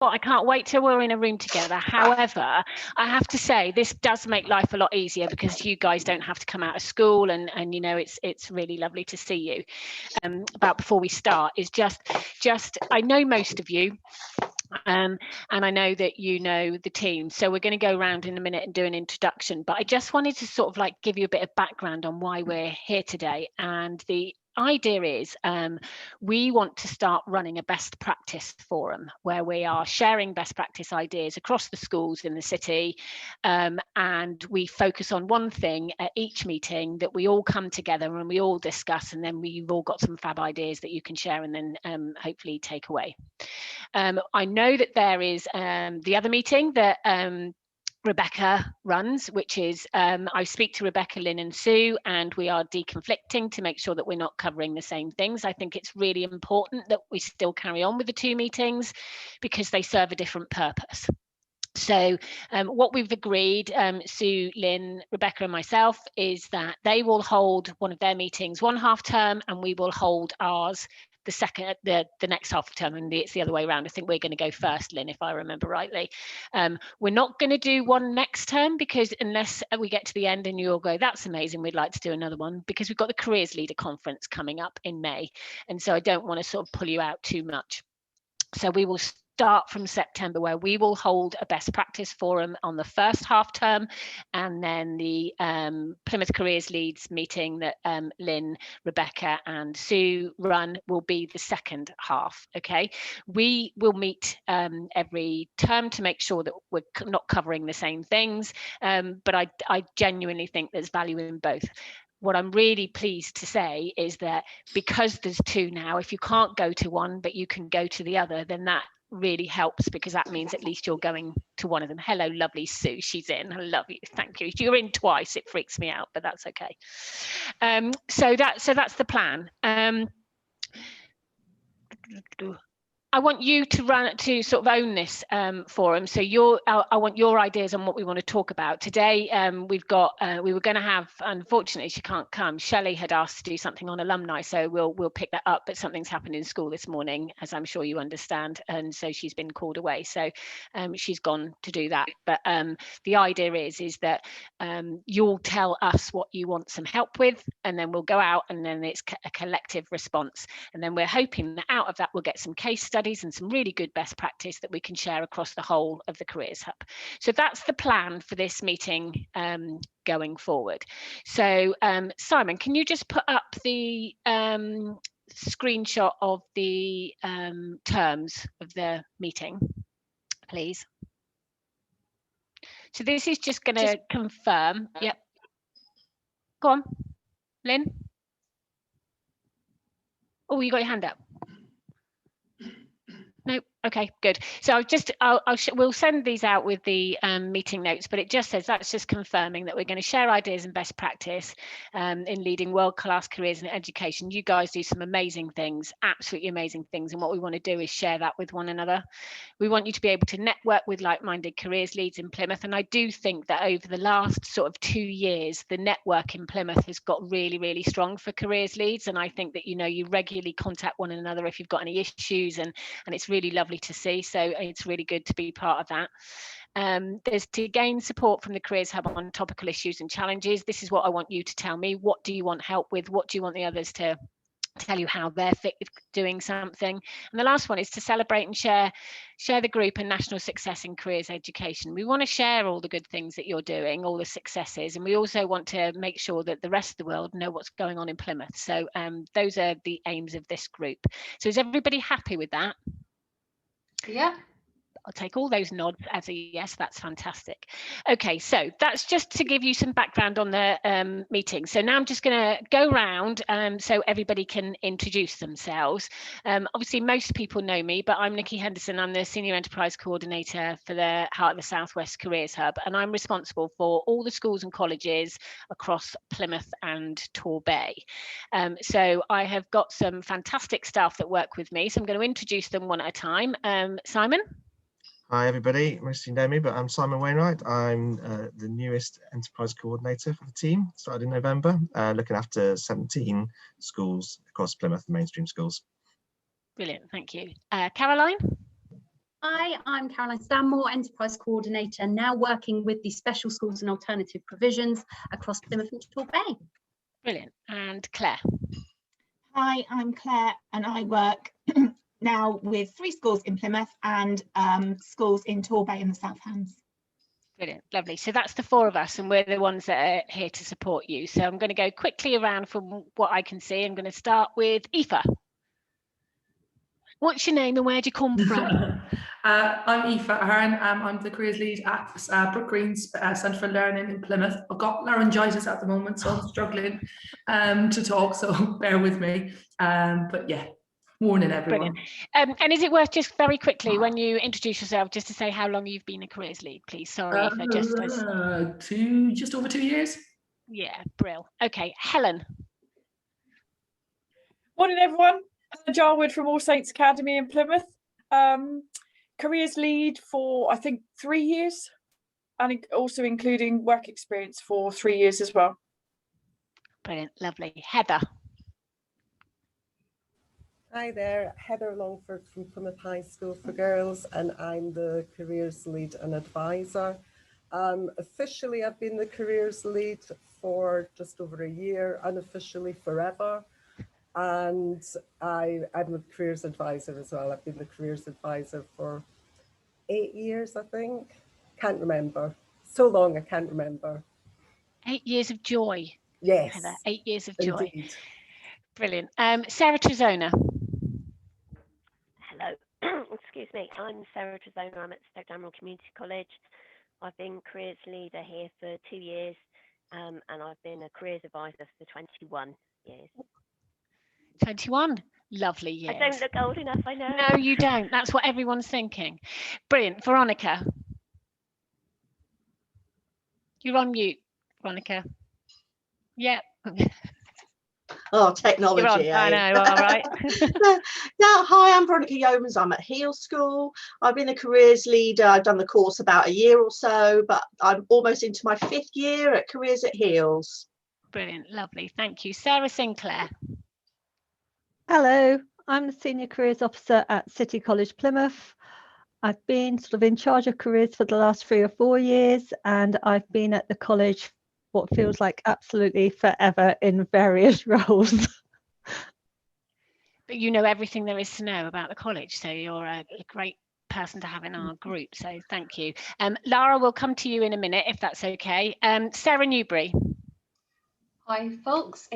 Well, I can't wait till we're in a room together. However, I have to say this does make life a lot easier because you guys don't have to come out of school, and you know, it's really lovely to see you. About before we start is just I know most of you. And I know that you know the team, so we're going to go around in a minute and do an introduction, but I just wanted to sort of like give you a bit of background on why we're here today. And the idea is we want to start running a best practice forum where we are sharing best practice ideas across the schools in the city, and we focus on one thing at each meeting that we all come together and we all discuss, and then we've all got some fab ideas that you can share and then hopefully take away. I know that there is the other meeting that Rebecca runs, which is I speak to Rebecca, Lynne and Sue, and we are deconflicting to make sure that we're not covering the same things. I think it's really important that we still carry on with the two meetings because they serve a different purpose. So what we've agreed, Sue, Lynne, Rebecca and myself, is that they will hold one of their meetings one half term and we will hold ours the next half term, and it's the other way around. I think we're going to go first, Lynne, if I remember rightly. We're not going to do one next term because unless we get to the end and you all go, that's amazing, we'd like to do another one, because we've got the Careers Leader Conference coming up in May. And so I don't want to sort of pull you out too much. So we will start from September, where we will hold a best practice forum on the first half term, and then the Plymouth Careers Leads meeting that Lynne, Rebecca and Sue run will be the second half. Okay, we will meet every term to make sure that we're not covering the same things, but I genuinely think there's value in both. What I'm really pleased to say is that because there's two now, if you can't go to one but you can go to the other, then that really helps, because that means at least you're going to one of them. Hello, lovely Sue, she's in. I love you, thank you. You're in twice, it freaks me out, but that's okay. So that's the plan. I want you to sort of own this forum. So I want your ideas on what we want to talk about today. We've got we were going to have, unfortunately she can't come, Shelley had asked to do something on alumni, so we'll pick that up, but something's happened in school this morning, as I'm sure you understand, and so she's been called away, so she's gone to do that. But the idea is that you'll tell us what you want some help with, and then we'll go out and then it's a collective response, and then we're hoping that out of that we'll get some case studies and some really good best practice that we can share across the whole of the Careers Hub. So that's the plan for this meeting going forward. So Simon, can you just put up the screenshot of the terms of the meeting, please? So this is just going to confirm. Yep. Go on, Lynne. Oh, you got your hand up. No, okay, good. So we'll send these out with the meeting notes, but it just says that's just confirming that we're going to share ideas and best practice in leading world-class careers in education. You guys do some amazing things, absolutely amazing things, and what we want to do is share that with one another. We want you to be able to network with like-minded careers leads in Plymouth, and I do think that over the last sort of 2 years, the network in Plymouth has got really, really strong for careers leads, and I think that, you know, you regularly contact one another if you've got any issues, and it's really lovely to see. So it's really good to be part of that. There's to gain support from the Careers Hub on topical issues and challenges. This is what I want you to tell me. What do you want help with? What do you want the others to tell you how they're doing something? And the last one is to celebrate and share the group and national success in careers education. We want to share all the good things that you're doing, all the successes, and we also want to make sure that the rest of the world know what's going on in Plymouth. So those are the aims of this group. So is everybody happy with that? Yeah. I'll take all those nods as a yes, that's fantastic. Okay, so that's just to give you some background on the meeting. So now I'm just going to go around so everybody can introduce themselves. Obviously, most people know me, but I'm Nikki Henderson. I'm the Senior Enterprise Coordinator for the Heart of the Southwest Careers Hub, and I'm responsible for all the schools and colleges across Plymouth and Torbay. So I have got some fantastic staff that work with me, so I'm going to introduce them one at a time. Simon? Hi everybody, most of you know me, but I'm Simon Wainwright. I'm the newest enterprise coordinator for the team, started in November, looking after 17 schools across Plymouth, mainstream schools. Brilliant, thank you. Caroline? Hi, I'm Caroline Stanmore, Enterprise Coordinator, now working with the Special Schools and Alternative Provisions across Plymouth and Torbay. Brilliant. And Claire. Hi, I'm Claire and I work now with 3 schools in Plymouth and schools in Torbay in the South Hams. Brilliant, lovely. So that's the 4 of us and we're the ones that are here to support you. So I'm going to go quickly around from what I can see. I'm going to start with Aoife. What's your name and where do you come from? I'm Aoife Ahern. I'm the careers lead at Brook Green's Centre for Learning in Plymouth. I've got laryngitis at the moment, so I'm struggling to talk, so bear with me. But yeah, morning everyone. Brilliant. And is it worth just very quickly, when you introduce yourself, just to say how long you've been a careers lead, please? Sorry, Aoife, just over 2 years. Yeah, brill. Okay, Helen. Morning everyone, Jarwood from All Saints Academy in Plymouth. Careers lead for I think 3 years and also including work experience for 3 years as well. Brilliant, lovely. Heather. Hi there, Heather Longford from Plymouth High School for Girls, and I'm the careers lead and advisor. Officially, I've been the careers lead for just over a year, unofficially forever. And I'm a careers advisor as well. I've been the careers advisor for 8 years, I think. Can't remember. So long, I can't remember. 8 years of joy. Yes. Heather, 8 years of joy. Indeed. Brilliant. Sarah Trezona. Hello, excuse me. I'm Sarah Trezona. I'm at Stoke Damerel Community College. I've been careers leader here for 2 years, and I've been a careers advisor for 21 years. 21. Lovely years. I don't look old enough, I know. No, you don't. That's what everyone's thinking. Brilliant. Veronica. You're on mute, Veronica. Yeah. Oh, technology. You're on. I know, all right. Yeah, hi, I'm Veronica Yeomans. I'm at Heel School. I've been a careers leader. I've done the course about a year or so, but I'm almost into my 5th year at Careers at Heels. Brilliant, lovely. Thank you. Sarah Sinclair. Hello, I'm the Senior Careers Officer at City College Plymouth. I've been sort of in charge of careers for the last 3 or 4 years, and I've been at the college what feels like absolutely forever in various roles. But you know everything there is to know about the college, so you're a great person to have in our group, so thank you. Lara, we'll come to you in a minute if that's okay. Sarah Newbury. Hi folks,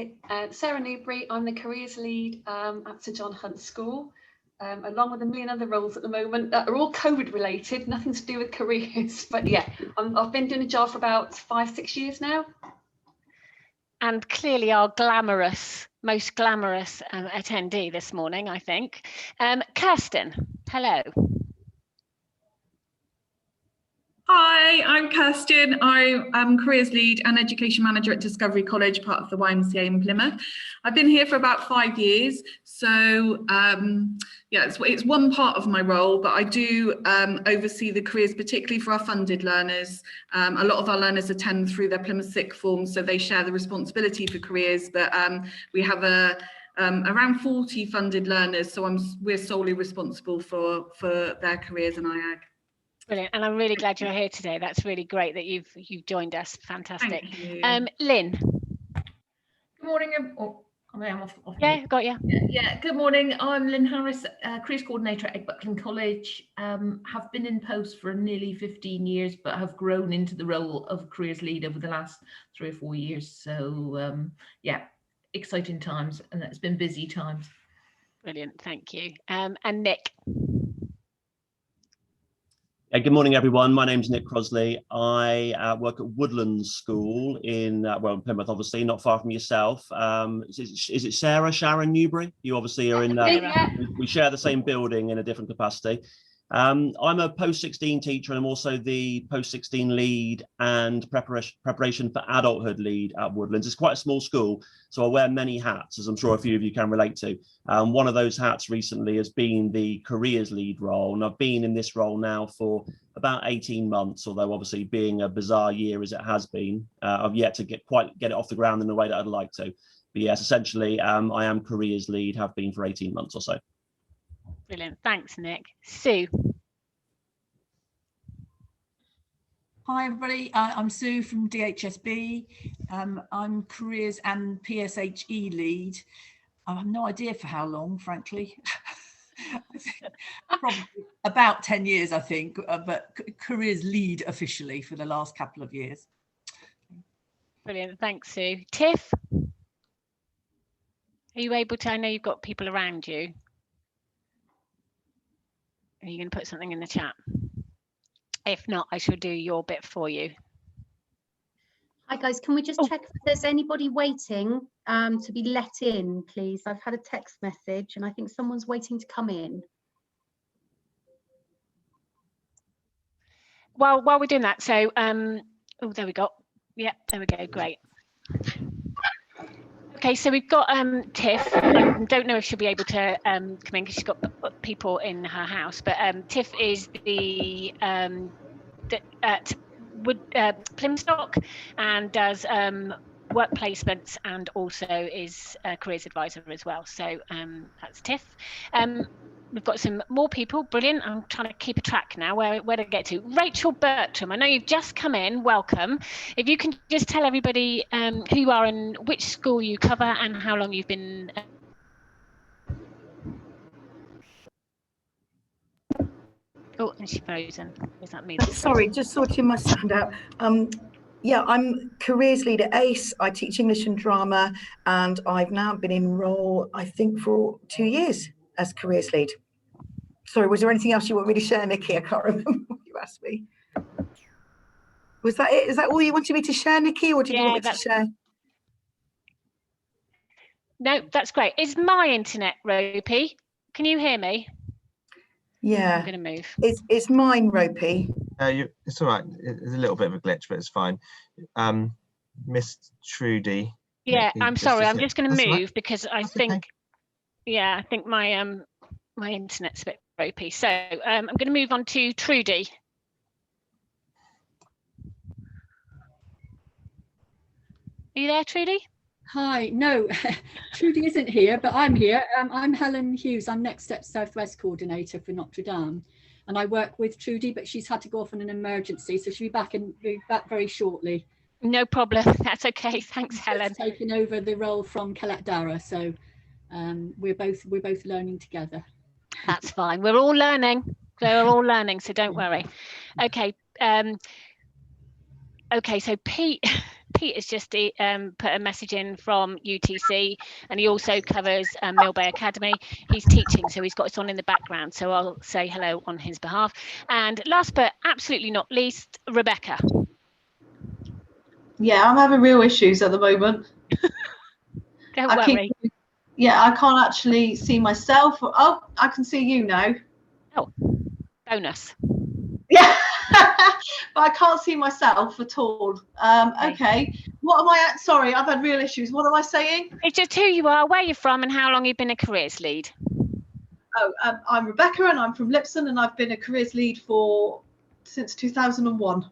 Sarah Newbury. I'm the careers lead at Sir John Hunt School, along with a million other roles at the moment that are all COVID related, nothing to do with careers. But yeah, I've been doing a job for about 5-6 years now. And clearly our most glamorous attendee this morning, I think. Kirsten, hello. Hi, I'm Kirsten. I'm careers lead and education manager at Discovery College, part of the YMCA in Plymouth. I've been here for about 5 years, so yeah, it's one part of my role, but I do oversee the careers, particularly for our funded learners. A lot of our learners attend through their Plymouth Sixth Form, so they share the responsibility for careers, but we have around 40 funded learners, so we're solely responsible for their careers and IAG. Brilliant, and I'm really glad you're here today. That's really great that you've joined us. Fantastic. Thank you. Lynne. Good morning. I'm off Yeah, got you. Yeah, good morning. I'm Lynne Harris, careers coordinator at Buckland College. Have been in post for nearly 15 years, but have grown into the role of careers lead over the last 3 or 4 years. So yeah, exciting times, and it's been busy times. Brilliant, thank you. And Nick. Good morning, everyone. My name's Nick Crossley. I work at Woodlands School in Plymouth, obviously, not far from yourself. Is it Sarah, Sharon Newbury? You obviously are in, we share the same building in a different capacity. I'm a post-16 teacher, and I'm also the post-16 lead and preparation for adulthood lead at Woodlands. It's quite a small school, so I wear many hats, as I'm sure a few of you can relate to. One of those hats recently has been the careers lead role, and I've been in this role now for about 18 months, although obviously being a bizarre year as it has been, I've yet to get it off the ground in the way that I'd like to. But yes, essentially, I am careers lead, have been for 18 months or so. Brilliant, thanks, Nick. Sue. Hi everybody, I'm Sue from DHSB. I'm Careers and PSHE lead. I have no idea for how long, frankly. Probably about 10 years, I think, but Careers lead officially for the last couple of years. Brilliant, thanks Sue. Tiff, are you able to, I know you've got people around you. Are you going to put something in the chat? If not, I shall do your bit for you. Hi guys, can we just check if there's anybody waiting to be let in, please? I've had a text message and I think someone's waiting to come in. While we're doing that, so oh, there we go. Yeah, there we go, great. Okay, so we've got Tiff. I don't know if she'll be able to come in because she's got people in her house, but Tiff is the at Plymouth and does work placements and also is a careers advisor as well. So that's Tiff. We've got some more people. Brilliant. I'm trying to keep a track now where to get to. Rachel Bertram, I know you've just come in. Welcome. If you can just tell everybody who you are and which school you cover and how long you've been. Oh, and she's frozen. Is that me? Sorry, just sorting my sound out. Yeah, I'm careers lead at ACE. I teach English and drama, and I've now been in role, I think, for 2 years as careers lead. Sorry, was there anything else you want me to share, Nikki? I can't remember what you asked me. Was that it? Is that all you wanted me to share, Nikki, or did you want me to share? No, that's great. Is my internet ropey? Can you hear me? Yeah. I'm going to move. It's mine ropey. It's all right. It's a little bit of a glitch, but it's fine. Miss Trudy. Yeah, I'm sorry. I'm just going to move right. because I think, okay. Yeah, I think my my internet's a bit ropey. So I'm going to move on to Trudy. Are you there, Trudy? Hi, no, Trudy isn't here, but I'm here. I'm Helen Hughes. I'm Next Step Southwest Coordinator for Notre Dame, and I work with Trudy, but she's had to go off on an emergency, so she'll be back very shortly. No problem. That's okay. Thanks, Helen. Taking over the role from Colette Dara, so we're both learning together. That's fine. We're all learning. We're all learning, so don't worry. Okay. Okay. So Pete has just put a message in from UTC, and he also covers Millbay Academy. He's teaching, so he's got us on in the background, so I'll say hello on his behalf. And last but absolutely not least, Rebecca. Yeah, I'm having real issues at the moment. Don't worry. Yeah, I can't actually see myself. Oh, I can see you now. Oh, bonus. Yeah. But I can't see myself at all. Okay, what am I at? Sorry, I've had real issues. What am I saying? It's just who you are, where you're from, and how long you've been a careers lead. Oh, I'm Rebecca, and I'm from Lipson, and I've been a careers lead since 2001.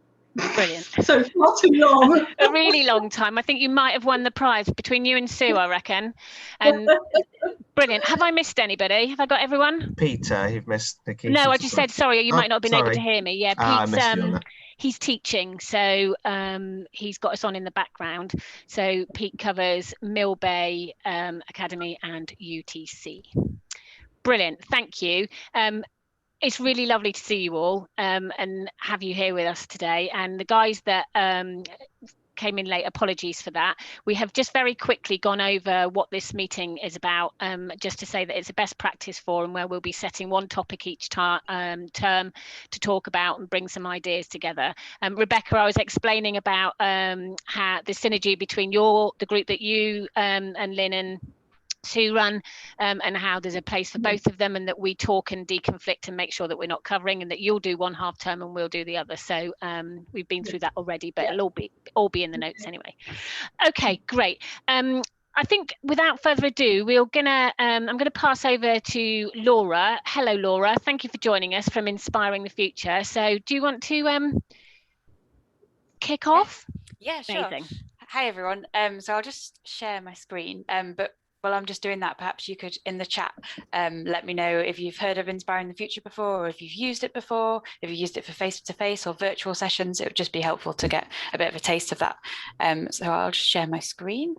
Brilliant. So not too long. A really long time. I think you might have won the prize between you and Sue, I reckon. And brilliant. Have I missed anybody? Have I got everyone? Peter, you've missed Nikki. No, I just said sorry. You might not have been able to hear me. Yeah, Pete's he's teaching, so he's got us on in the background. So Pete covers Millbay Academy and UTC. Brilliant. Thank you. It's really lovely to see you all and have you here with us today. And the guys that came in late, apologies for that. We have just very quickly gone over what this meeting is about, just to say that it's a best practice forum where we'll be setting one topic each term to talk about and bring some ideas together. Rebecca, I was explaining about how the synergy between the group that you and Lynn and Sue run, and how there's a place for both of them, and that we talk and deconflict and make sure that we're not covering, and that you'll do one half term and we'll do the other. So we've been through that already, but it'll all be in the notes anyway. Okay, great. I think without further ado, I'm gonna pass over to Laura. Hello, Laura. Thank you for joining us from Inspiring the Future. So do you want to kick off? Yeah, sure. Amazing. Hi everyone. So I'll just share my screen, but while I'm just doing that, perhaps you could in the chat let me know if you've heard of Inspiring the Future before, or if you've used it before, if you've used it for face-to-face or virtual sessions. It would just be helpful to get a bit of a taste of that. So I'll just share my screen.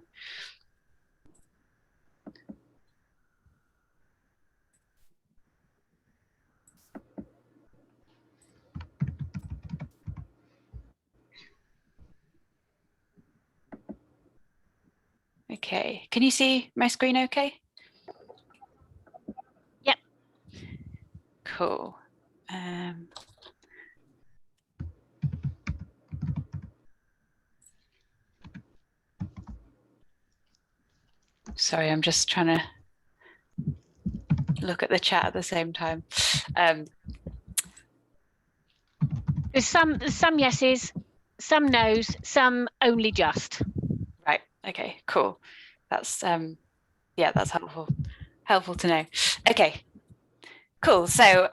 Okay, can you see my screen okay? Yep. Cool. Sorry, I'm just trying to look at the chat at the same time. There's some yeses, some no's, some only just. Right. Okay. Cool. That's yeah, that's helpful to know. Okay. Cool. So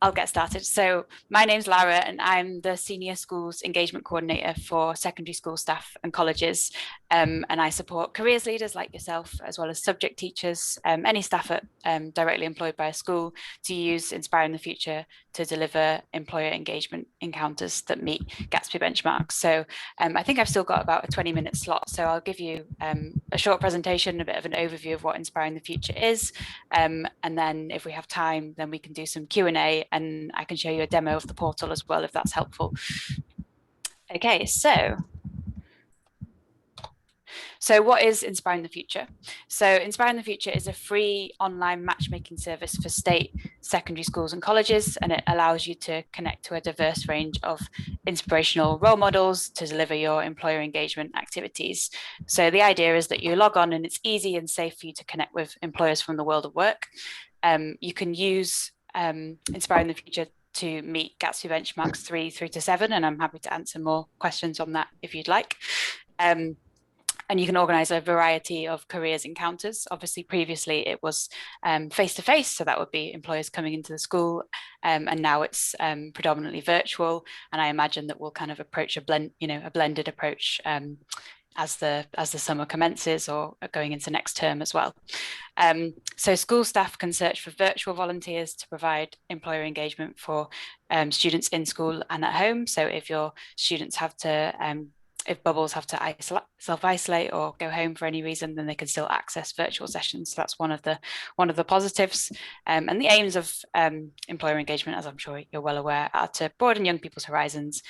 I'll get started. So my name's Lara and I'm the Senior Schools Engagement Coordinator for secondary school staff and colleges. And I support careers leaders like yourself, as well as subject teachers, any staff at, directly employed by a school, to use Inspiring the Future to deliver employer engagement encounters that meet Gatsby benchmarks. So I think I've still got about a 20-minute slot. So I'll give you a short presentation, a bit of an overview of what Inspiring the Future is. And then if we have time, then we can do some Q&A, and I can show you a demo of the portal as well, if that's helpful. Okay, so what is Inspiring the Future? So Inspiring the Future is a free online matchmaking service for state secondary schools and colleges, and it allows you to connect to a diverse range of inspirational role models to deliver your employer engagement activities. So the idea is that you log on and it's easy and safe for you to connect with employers from the world of work. You can use Inspiring the Future to meet Gatsby benchmarks 3 through to 7, and I'm happy to answer more questions on that if you'd like. And you can organise a variety of careers encounters. Obviously, previously it was face-to-face, so that would be employers coming into the school, and now it's predominantly virtual. And I imagine that we'll kind of approach a blended approach as the summer commences, or going into next term as well. So school staff can search for virtual volunteers to provide employer engagement for students in school and at home. So if your students have to if bubbles have to self-isolate or go home for any reason, then they can still access virtual sessions. So that's one of the positives. And the aims of employer engagement, as I'm sure you're well aware, are to broaden young people's horizons,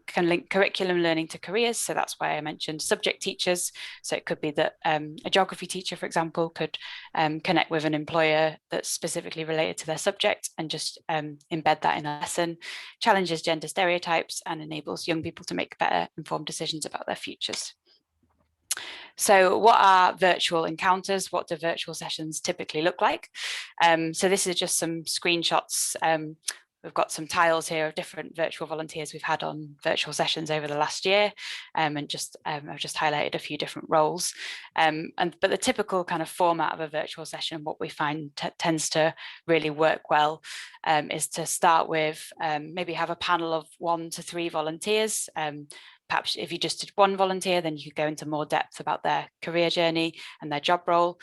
can link curriculum learning to careers. So that's why I mentioned subject teachers. So it could be that a geography teacher, for example, could connect with an employer that's specifically related to their subject and just embed that in a lesson, challenges gender stereotypes, and enables young people to make better informed decisions about their futures. So what are virtual encounters? What do virtual sessions typically look like? So this is just some screenshots. We've got some tiles here of different virtual volunteers we've had on virtual sessions over the last year, and I've just highlighted a few different roles. But the typical kind of format of a virtual session, what we find tends to really work well, is to start with maybe have a panel of 1 to 3 volunteers. Perhaps if you just did 1 volunteer, then you could go into more depth about their career journey and their job role.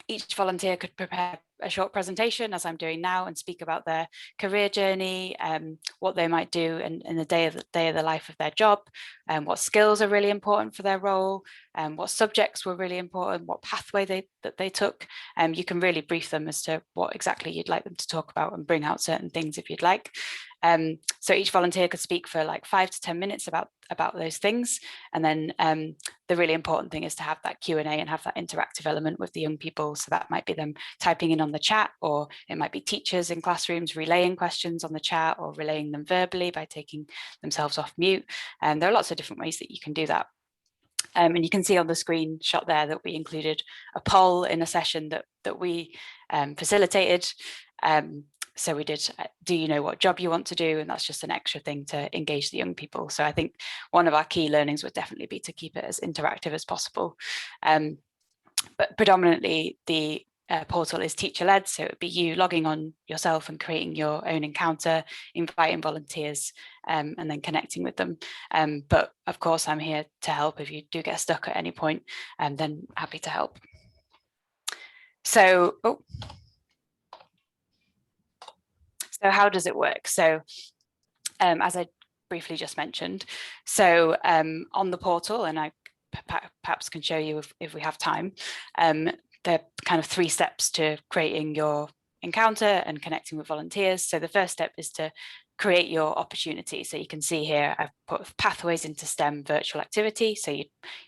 Each volunteer could prepare a short presentation, as I'm doing now, and speak about their career journey, what they might do in the day of the life of their job, and what skills are really important for their role, and what subjects were really important, what pathway that they took. You can really brief them as to what exactly you'd like them to talk about, and bring out certain things if you'd like. So each volunteer could speak for like 5 to 10 minutes about those things, and then the really important thing is to have that Q&A and have that interactive element with the young people. So that might be them typing in on the chat, or it might be teachers in classrooms relaying questions on the chat, or relaying them verbally by taking themselves off mute. And there are lots of different ways that you can do that. And you can see on the screenshot there that we included a poll in a session that we facilitated. So we did, do you know what job you want to do? And that's just an extra thing to engage the young people. So I think one of our key learnings would definitely be to keep it as interactive as possible. But predominantly the portal is teacher-led, so it would be you logging on yourself and creating your own encounter, inviting volunteers, and then connecting with them. But of course, I'm here to help if you do get stuck at any point, and then happy to help. So, so how does it work? So, as I briefly just mentioned, so on the portal, and I perhaps can show you if we have time, there are kind of 3 steps to creating your encounter and connecting with volunteers. So the first step is to create your opportunity. So you can see here, I've put pathways into STEM virtual activity. So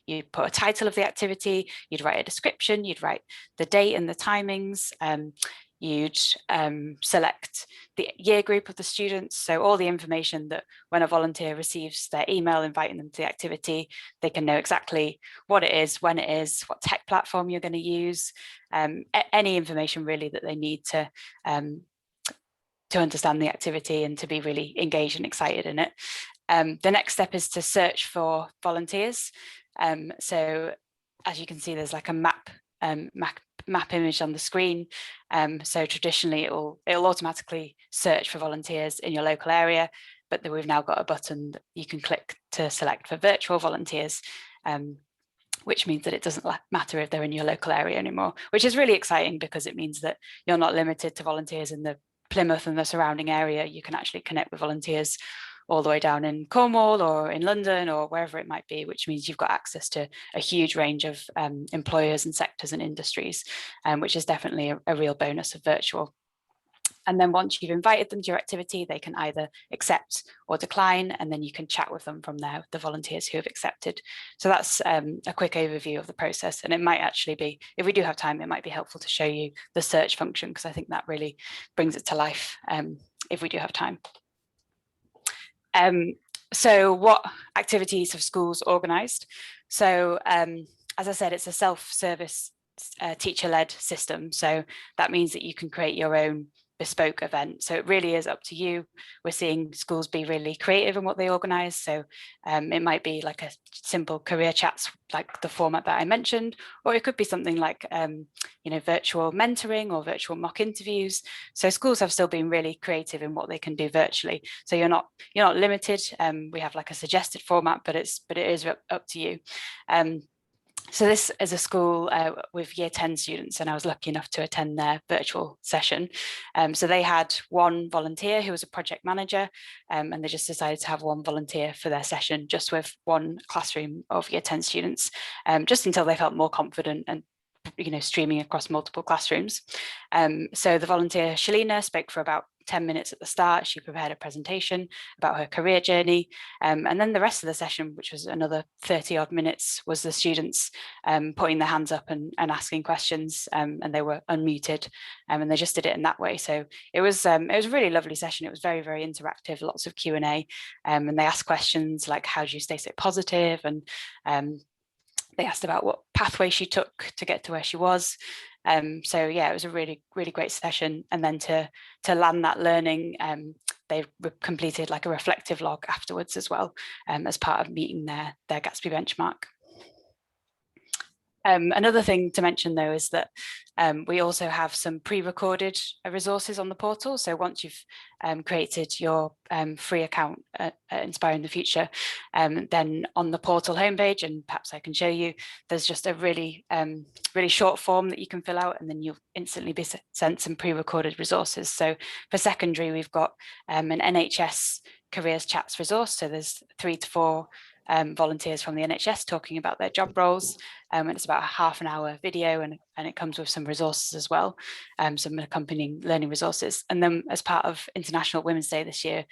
you put a title of the activity, you'd write a description, you'd write the date and the timings, you'd select the year group of the students. So all the information that when a volunteer receives their email inviting them to the activity, they can know exactly what it is, when it is, what tech platform you're going to use, any information really that they need to understand the activity and to be really engaged and excited in it. The next step is to search for volunteers. So as you can see, there's like a map image on the screen. So traditionally it'll automatically search for volunteers in your local area, but then we've now got a button that you can click to select for virtual volunteers, which means that it doesn't matter if they're in your local area anymore, which is really exciting because it means that you're not limited to volunteers in the Plymouth and the surrounding area. You can actually connect with volunteers all the way down in Cornwall or in London or wherever it might be, which means you've got access to a huge range of employers and sectors and industries, which is definitely a real bonus of virtual. And then once you've invited them to your activity, they can either accept or decline, and then you can chat with them from there, the volunteers who have accepted. So that's a quick overview of the process. And it might actually be, if we do have time, it might be helpful to show you the search function, because I think that really brings it to life if we do have time. So what activities have schools organised? So as I said, it's a self-service teacher-led system. So that means that you can create your own bespoke event. So it really is up to you. We're seeing schools be really creative in what they organise. So it might be like a simple career chats, like the format that I mentioned, or it could be something like you know, virtual mentoring or virtual mock interviews. So schools have still been really creative in what they can do virtually. So you're not limited. We have like a suggested format, but it is up to you. So this is a school with year 10 students, and I was lucky enough to attend their virtual session. So they had one volunteer who was a project manager, and they just decided to have one volunteer for their session, just with one classroom of year 10 students, just until they felt more confident and streaming across multiple classrooms. So the volunteer Shalina spoke for about 10 minutes at the start. She prepared a presentation about her career journey, and then the rest of the session, which was another 30 odd minutes, was the students putting their hands up and asking questions, and they were unmuted, and they just did it in that way. So it was a really lovely session. It was very, very interactive, lots of Q&A, and they asked questions like, how do you stay so positive? And they asked about what pathway she took to get to where she was. So yeah, it was a really, really great session. And then to land that learning, they completed like a reflective log afterwards as well, as part of meeting their Gatsby benchmark. Another thing to mention though is that we also have some pre-recorded resources on the portal. So once you've created your free account at Inspiring the Future, then on the portal homepage, and perhaps I can show you, there's just a really short form that you can fill out, and then you'll instantly be sent some pre-recorded resources. So for secondary, we've got an NHS careers chats resource. So there's 3 to 4 volunteers from the NHS talking about their job roles, and it's about a half an hour video, and it comes with some resources as well, some accompanying learning resources. And then as part of International Women's Day this year,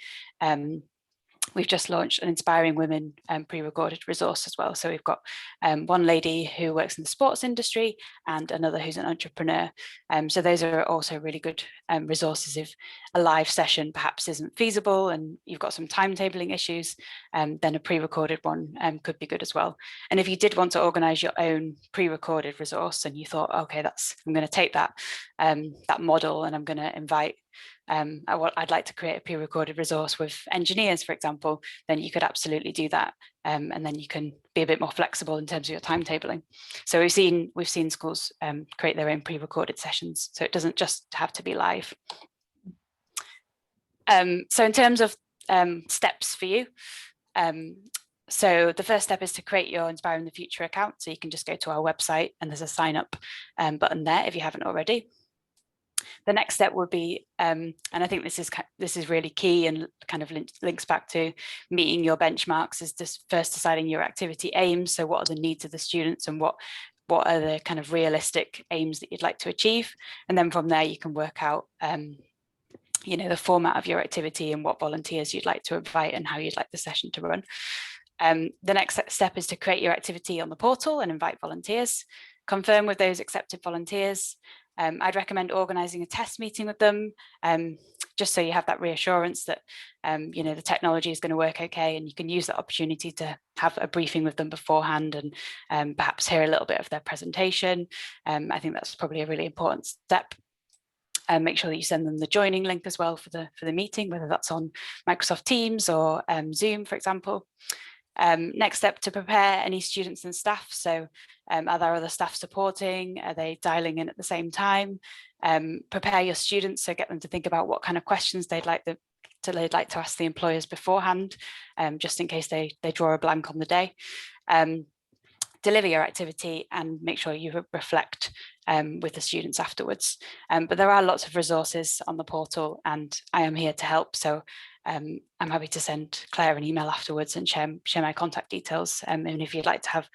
we've just launched an Inspiring Women pre-recorded resource as well. So we've got one lady who works in the sports industry and another who's an entrepreneur. So those are also really good resources if a live session perhaps isn't feasible and you've got some timetabling issues, then a pre-recorded one could be good as well. And if you did want to organise your own pre-recorded resource and you thought, okay, I'm going to take that model and I'm going to invite I'd like to create a pre-recorded resource with engineers, for example, then you could absolutely do that. And then you can be a bit more flexible in terms of your timetabling. So we've seen schools create their own pre-recorded sessions, so it doesn't just have to be live. So in terms of steps for you, so the first step is to create your Inspiring the Future account. So you can just go to our website and there's a sign up button there if you haven't already. The next step would be, and I think this is really key and kind of links back to meeting your benchmarks, is just first deciding your activity aims. So what are the needs of the students and what are the kind of realistic aims that you'd like to achieve? And then from there you can work out you know, the format of your activity and what volunteers you'd like to invite and how you'd like the session to run. The next step is to create your activity on the portal and invite volunteers. Confirm with those accepted volunteers. I'd recommend organising a test meeting with them, just so you have that reassurance that you know, the technology is going to work okay, and you can use that opportunity to have a briefing with them beforehand and perhaps hear a little bit of their presentation. I think that's probably a really important step. Make sure that you send them the joining link as well for the meeting, whether that's on Microsoft Teams or Zoom, for example. Next step, to prepare any students and staff. So are there other staff supporting? Are they dialing in at the same time? Prepare your students, so get them to think about what kind of questions they'd like to ask the employers beforehand, just in case they draw a blank on the day. Deliver your activity and make sure you reflect with the students afterwards. But there are lots of resources on the portal and I am here to help. So I'm happy to send Claire an email afterwards and share my contact details. And if you'd like to have,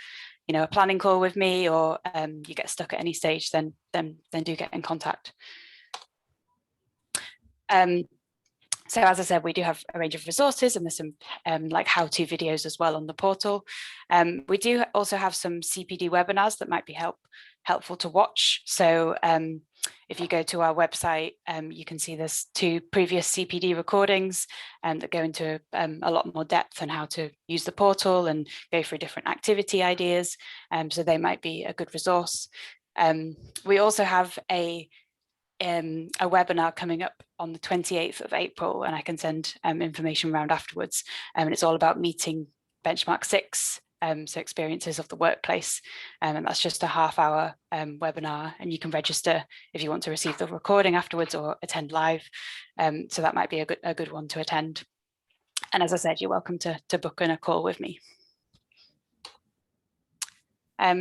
you know, a planning call with me, or you get stuck at any stage, then do get in contact. So as I said, we do have a range of resources, and there's some like how-to videos as well on the portal. We do also have some CPD webinars that might be helpful to watch. So if you go to our website, you can see there's 2 previous CPD recordings that go into a lot more depth on how to use the portal and go through different activity ideas. So they might be a good resource. We also have a webinar coming up on the 28th of April, and I can send information around afterwards. And it's all about meeting benchmark 6, so experiences of the workplace. And that's just a half-hour webinar, and you can register if you want to receive the recording afterwards or attend live. So that might be a good one to attend. And as I said, you're welcome to book in a call with me.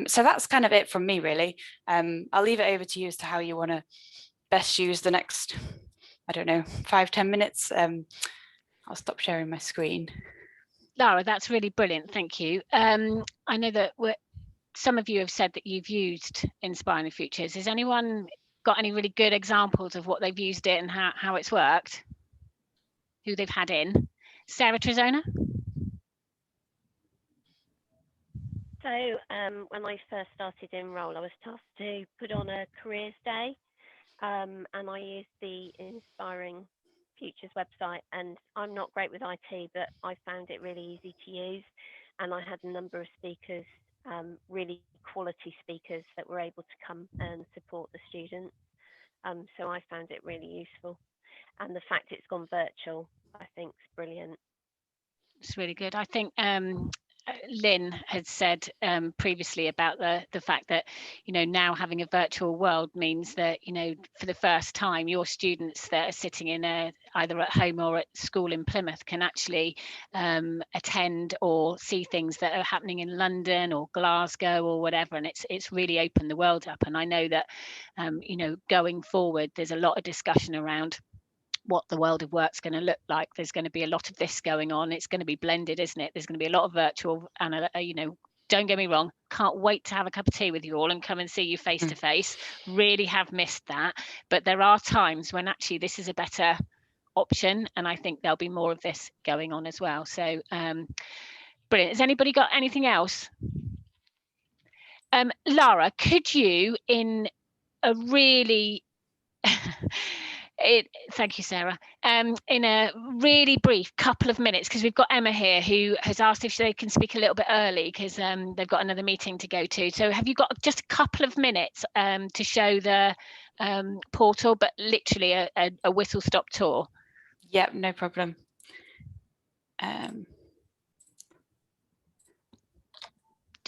So that's kind of it from me, really. I'll leave it over to you as to how you want to best use the next, I don't know, 5-10 minutes. I'll stop sharing my screen. Lara, that's really brilliant. Thank you. I know that some of you have said that you've used Inspiring the Futures. Has anyone got any really good examples of what they've used it and how it's worked? Who they've had in? Sarah Trezona? So when I first started in role, I was tasked to put on a careers day. And I used the Inspiring Futures website, and I'm not great with IT, but I found it really easy to use. And I had a number of speakers, really quality speakers that were able to come and support the students. So I found it really useful. And the fact it's gone virtual, I think is brilliant. It's really good. I think Lynne had said previously about the fact that, you know, now having a virtual world means that, you know, for the first time, your students that are sitting in either at home or at school in Plymouth can actually attend or see things that are happening in London or Glasgow or whatever, and it's really opened the world up. And I know that you know, going forward, there's a lot of discussion around what the world of work's going to look like. There's going to be a lot of this going on. It's going to be blended, isn't it? There's going to be a lot of virtual, and you know, don't get me wrong, can't wait to have a cup of tea with you all and come and see you face to face. Really have missed that, but there are times when actually this is a better option, and I think there'll be more of this going on as well. So brilliant. Has anybody got anything else? Lara, could you, in a really Thank you, Sarah. In a really brief couple of minutes, because we've got Emma here who has asked if they can speak a little bit early because they've got another meeting to go to. So have you got just a couple of minutes to show the portal, but literally a whistle-stop tour? Yep, no problem.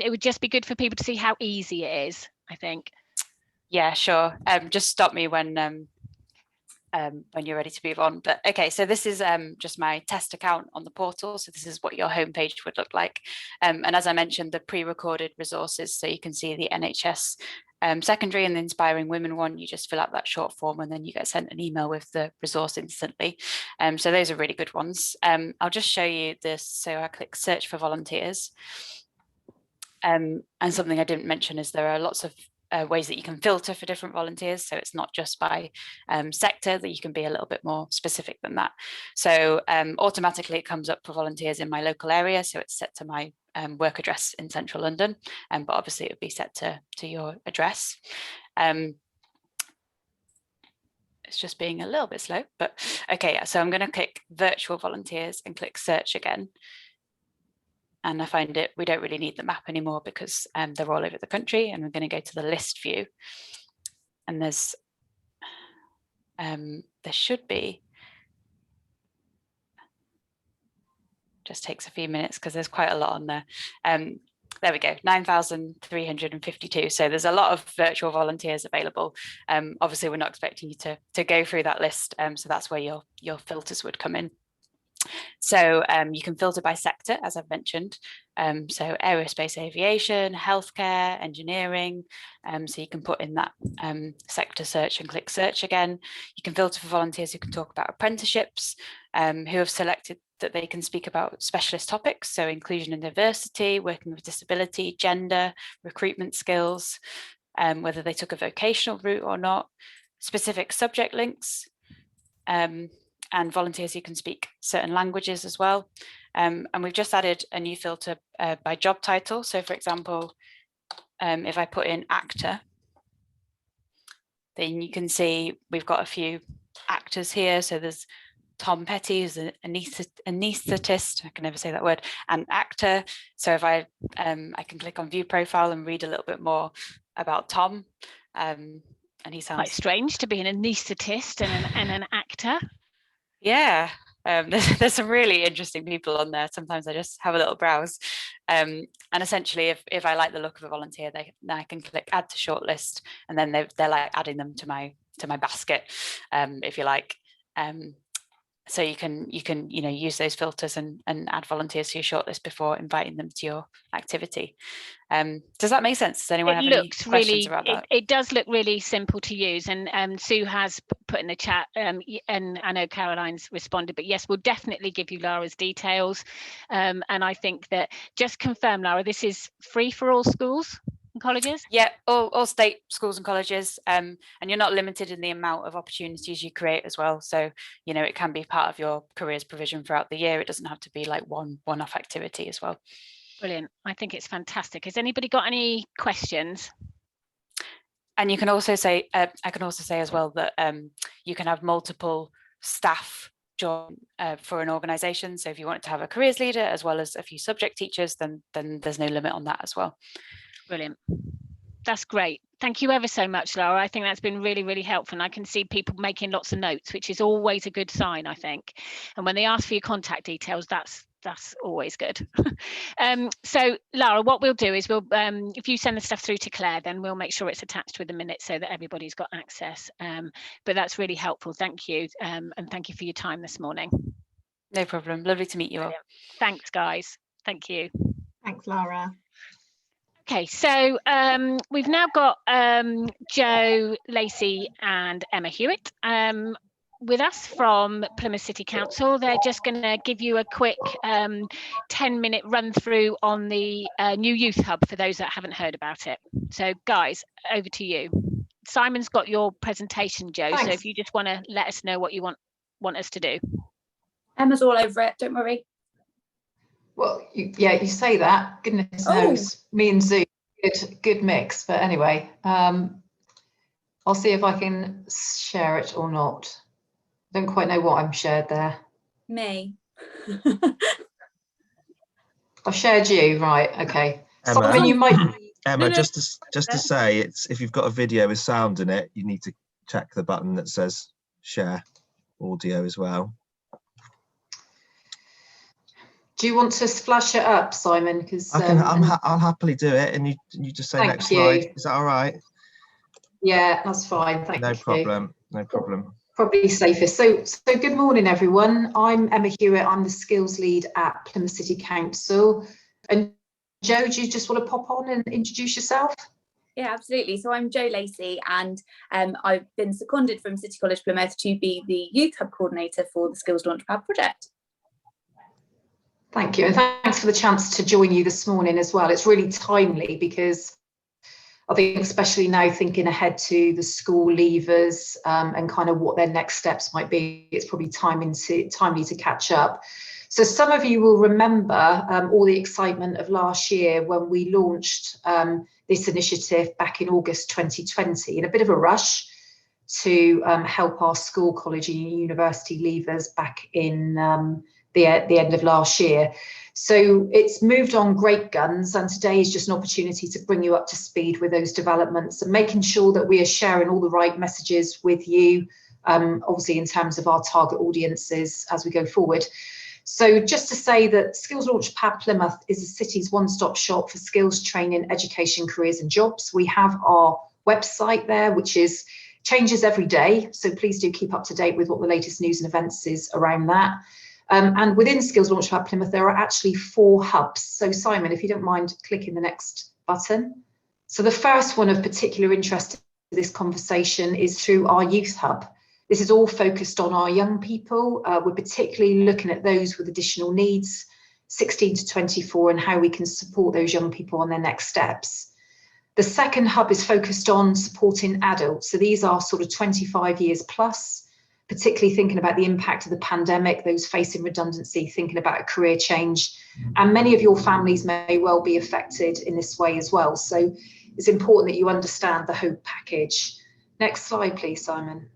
It would just be good for people to see how easy it is, I think. Yeah, sure. Just stop me when you're ready to move on. But okay, so this is just my test account on the portal. So this is what your homepage would look like. And as I mentioned, the pre-recorded resources, so you can see the NHS secondary and the Inspiring Women one. You just fill out that short form and then you get sent an email with the resource instantly. So those are really good ones. I'll just show you this. So I click search for volunteers. And something I didn't mention is there are lots of ways that you can filter for different volunteers. So it's not just by sector, that you can be a little bit more specific than that. So automatically it comes up for volunteers in my local area. So it's set to my work address in central London, but obviously it would be set to your address. It's just being a little bit slow, but okay. So I'm going to click virtual volunteers and click search again. And I find we don't really need the map anymore because they're all over the country, and we're going to go to the list view. And there should be, just takes a few minutes because there's quite a lot on there. There we go, 9,352. So there's a lot of virtual volunteers available. Obviously, we're not expecting you to go through that list. So that's where your filters would come in. So you can filter by sector, as I've mentioned. So aerospace, aviation, healthcare, engineering. So you can put in that sector search and click search again. You can filter for volunteers who can talk about apprenticeships, who have selected that they can speak about specialist topics. So inclusion and diversity, working with disability, gender, recruitment skills, whether they took a vocational route or not, specific subject links, and volunteers who can speak certain languages as well. And we've just added a new filter by job title. So for example, if I put in actor, then you can see we've got a few actors here. So there's Tom Petty, who's an anaesthetist, I can never say that word, and actor. So if I can click on view profile and read a little bit more about Tom. And he sounds quite strange to be an anaesthetist and an actor. Yeah, there's some really interesting people on there. Sometimes I just have a little browse. And essentially, if I like the look of a volunteer, then I can click add to shortlist, and then they're like adding them to my basket, if you like. So you can use those filters and add volunteers to your shortlist before inviting them to your activity. Does that make sense? Does anyone have any questions about that? It does look really simple to use, and Sue has put in the chat, and I know Caroline's responded, but yes, we'll definitely give you Lara's details. And I think that, just confirm, Lara, this is free for all schools and colleges? Yeah, all state schools and colleges, and you're not limited in the amount of opportunities you create as well. So it can be part of your careers provision throughout the year. It doesn't have to be like one-off activity as well. Brilliant. I think it's fantastic. Has anybody got any questions? And you can also say, I can also say as well that you can have multiple staff join for an organisation. So if you wanted to have a careers leader as well as a few subject teachers, then there's no limit on that as well. Brilliant. That's great. Thank you ever so much, Laura. I think that's been really, really helpful. And I can see people making lots of notes, which is always a good sign, I think. And when they ask for your contact details, that's always good. So Lara, what we'll do is if you send the stuff through to Claire, then we'll make sure it's attached with the minutes so that everybody's got access. But that's really helpful. Thank you. And thank you for your time this morning. No problem. Lovely to meet you all. Thanks, guys. Thank you. Thanks, Lara. Okay, so we've now got Jo, Lacey and Emma Hewitt with us from Plymouth City Council. They're just going to give you a quick 10-minute run through on the new youth hub for those that haven't heard about it. So guys, over to you. Simon's got your presentation, Jo. Thanks. So if you just want to let us know what you want us to do. Emma's all over it, don't worry. Well, you say that. Goodness knows, me and Zoo, good mix. But anyway, I'll see if I can share it or not. Don't quite know what I'm shared there. Me. I've shared you, right? Okay. Emma, Simon, you might. Emma, just to say, it's if you've got a video with sound in it, you need to check the button that says share audio as well. Do you want to flash it up, Simon? Because I'll happily do it, and you just say next slide. Is that all right? Yeah, that's fine. Thank you. No problem. No problem. Probably safest. So good morning, everyone. I'm Emma Hewitt. I'm the skills lead at Plymouth City Council. And Jo, do you just want to pop on and introduce yourself? Yeah, absolutely. So I'm Jo Lacey, and I've been seconded from City College Plymouth to be the Youth Hub Coordinator for the Skills Launchpad project. Thank you, and thanks for the chance to join you this morning as well. It's really timely because I think, especially now thinking ahead to the school leavers and kind of what their next steps might be, it's probably timely to catch up. So some of you will remember all the excitement of last year when we launched this initiative back in August 2020 in a bit of a rush to help our school, college and university leavers back in the end of last year. So it's moved on great guns, and today is just an opportunity to bring you up to speed with those developments and making sure that we are sharing all the right messages with you, obviously in terms of our target audiences as we go forward. So just to say that Skills Launchpad Plymouth is the city's one-stop shop for skills training, education, careers and jobs. We have our website there, which changes every day. So please do keep up to date with what the latest news and events is around that. And within Skills Launchpad Plymouth, there are actually 4 hubs. So Simon, if you don't mind clicking the next button. So the first one of particular interest to this conversation is through our Youth Hub. This is all focused on our young people. We're particularly looking at those with additional needs, 16 to 24, and how we can support those young people on their next steps. The second hub is focused on supporting adults. So these are sort of 25 years plus, particularly thinking about the impact of the pandemic, those facing redundancy, thinking about a career change. And many of your families may well be affected in this way as well. So it's important that you understand the whole package. Next slide, please, Simon.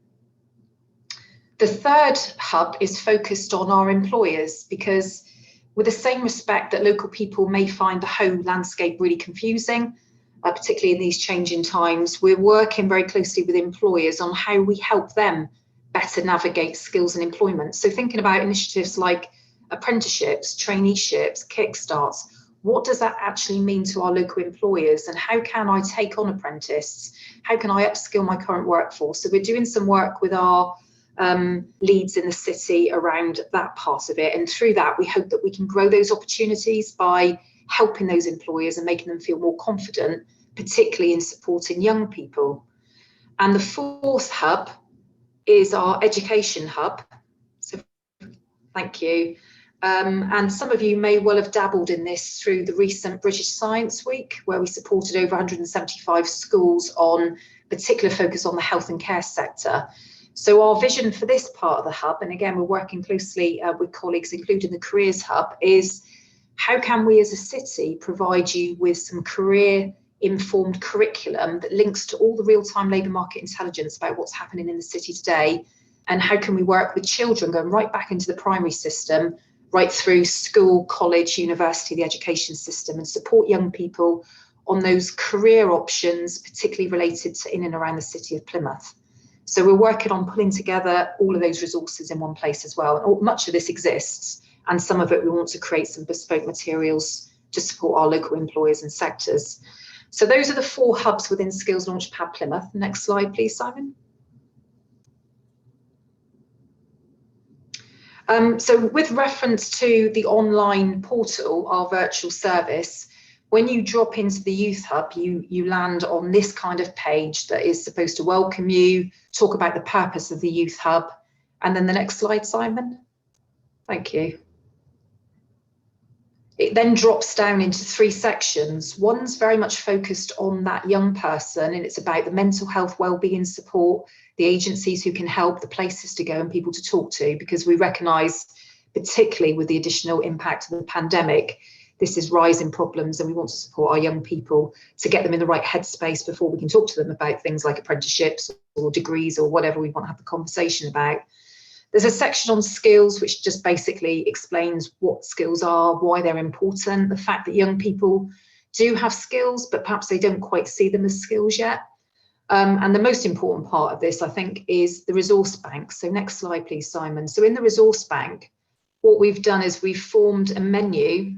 The third hub is focused on our employers, because with the same respect that local people may find the home landscape really confusing, particularly in these changing times, we're working very closely with employers on how we help them better navigate skills and employment. So thinking about initiatives like apprenticeships, traineeships, kickstarts, what does that actually mean to our local employers, and how can I take on apprentices? How can I upskill my current workforce? So we're doing some work with our leads in the city around that part of it, and through that we hope that we can grow those opportunities by helping those employers and making them feel more confident, particularly in supporting young people. And the fourth hub is our education hub. So thank you. And some of you may well have dabbled in this through the recent British Science Week, where we supported over 175 schools on particular focus on the health and care sector. So our vision for this part of the hub, and again, we're working closely with colleagues, including the Careers Hub, is how can we as a city provide you with some career-informed curriculum that links to all the real-time labour market intelligence about what's happening in the city today, and how can we work with children going right back into the primary system, right through school, college, university, the education system, and support young people on those career options, particularly related to in and around the city of Plymouth. So we're working on pulling together all of those resources in one place as well. And much of this exists, and some of it we want to create some bespoke materials to support our local employers and sectors. So those are the 4 hubs within Skills Launchpad Plymouth. Next slide, please, Simon. So with reference to the online portal, our virtual service, when you drop into the Youth Hub, you land on this kind of page that is supposed to welcome you, talk about the purpose of the Youth Hub. And then the next slide, Simon. Thank you. It then drops down into 3 sections. One's very much focused on that young person, and it's about the mental health wellbeing support, the agencies who can help, the places to go and people to talk to, because we recognise, particularly with the additional impact of the pandemic, this is rising problems, and we want to support our young people to get them in the right headspace before we can talk to them about things like apprenticeships or degrees or whatever we want to have the conversation about. There's a section on skills, which just basically explains what skills are, why they're important, the fact that young people do have skills, but perhaps they don't quite see them as skills yet. And the most important part of this, I think, is the resource bank. So next slide, please, Simon. So in the resource bank, what we've done is we've formed a menu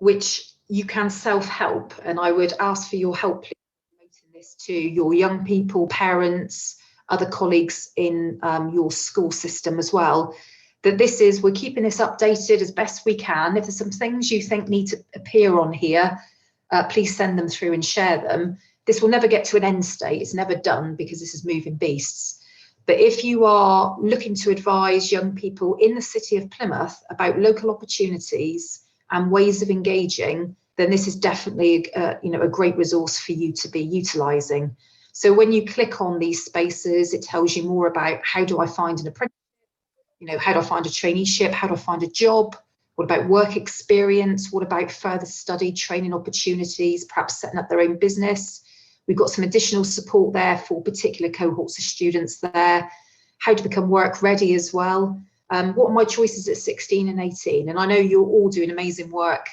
which you can self-help, and I would ask for your help, please, promoting this to your young people, parents, other colleagues in your school system as well. That this is, we're keeping this updated as best we can. If there's some things you think need to appear on here, please send them through and share them. This will never get to an end state. It's never done because this is moving beasts. But if you are looking to advise young people in the city of Plymouth about local opportunities and ways of engaging, then this is definitely a great resource for you to be utilising. So when you click on these spaces, it tells you more about how do I find an apprenticeship, how do I find a traineeship, how do I find a job, what about work experience, what about further study, training opportunities, perhaps setting up their own business. We've got some additional support there for particular cohorts of students there, how to become work ready as well. What are my choices at 16 and 18? And I know you're all doing amazing work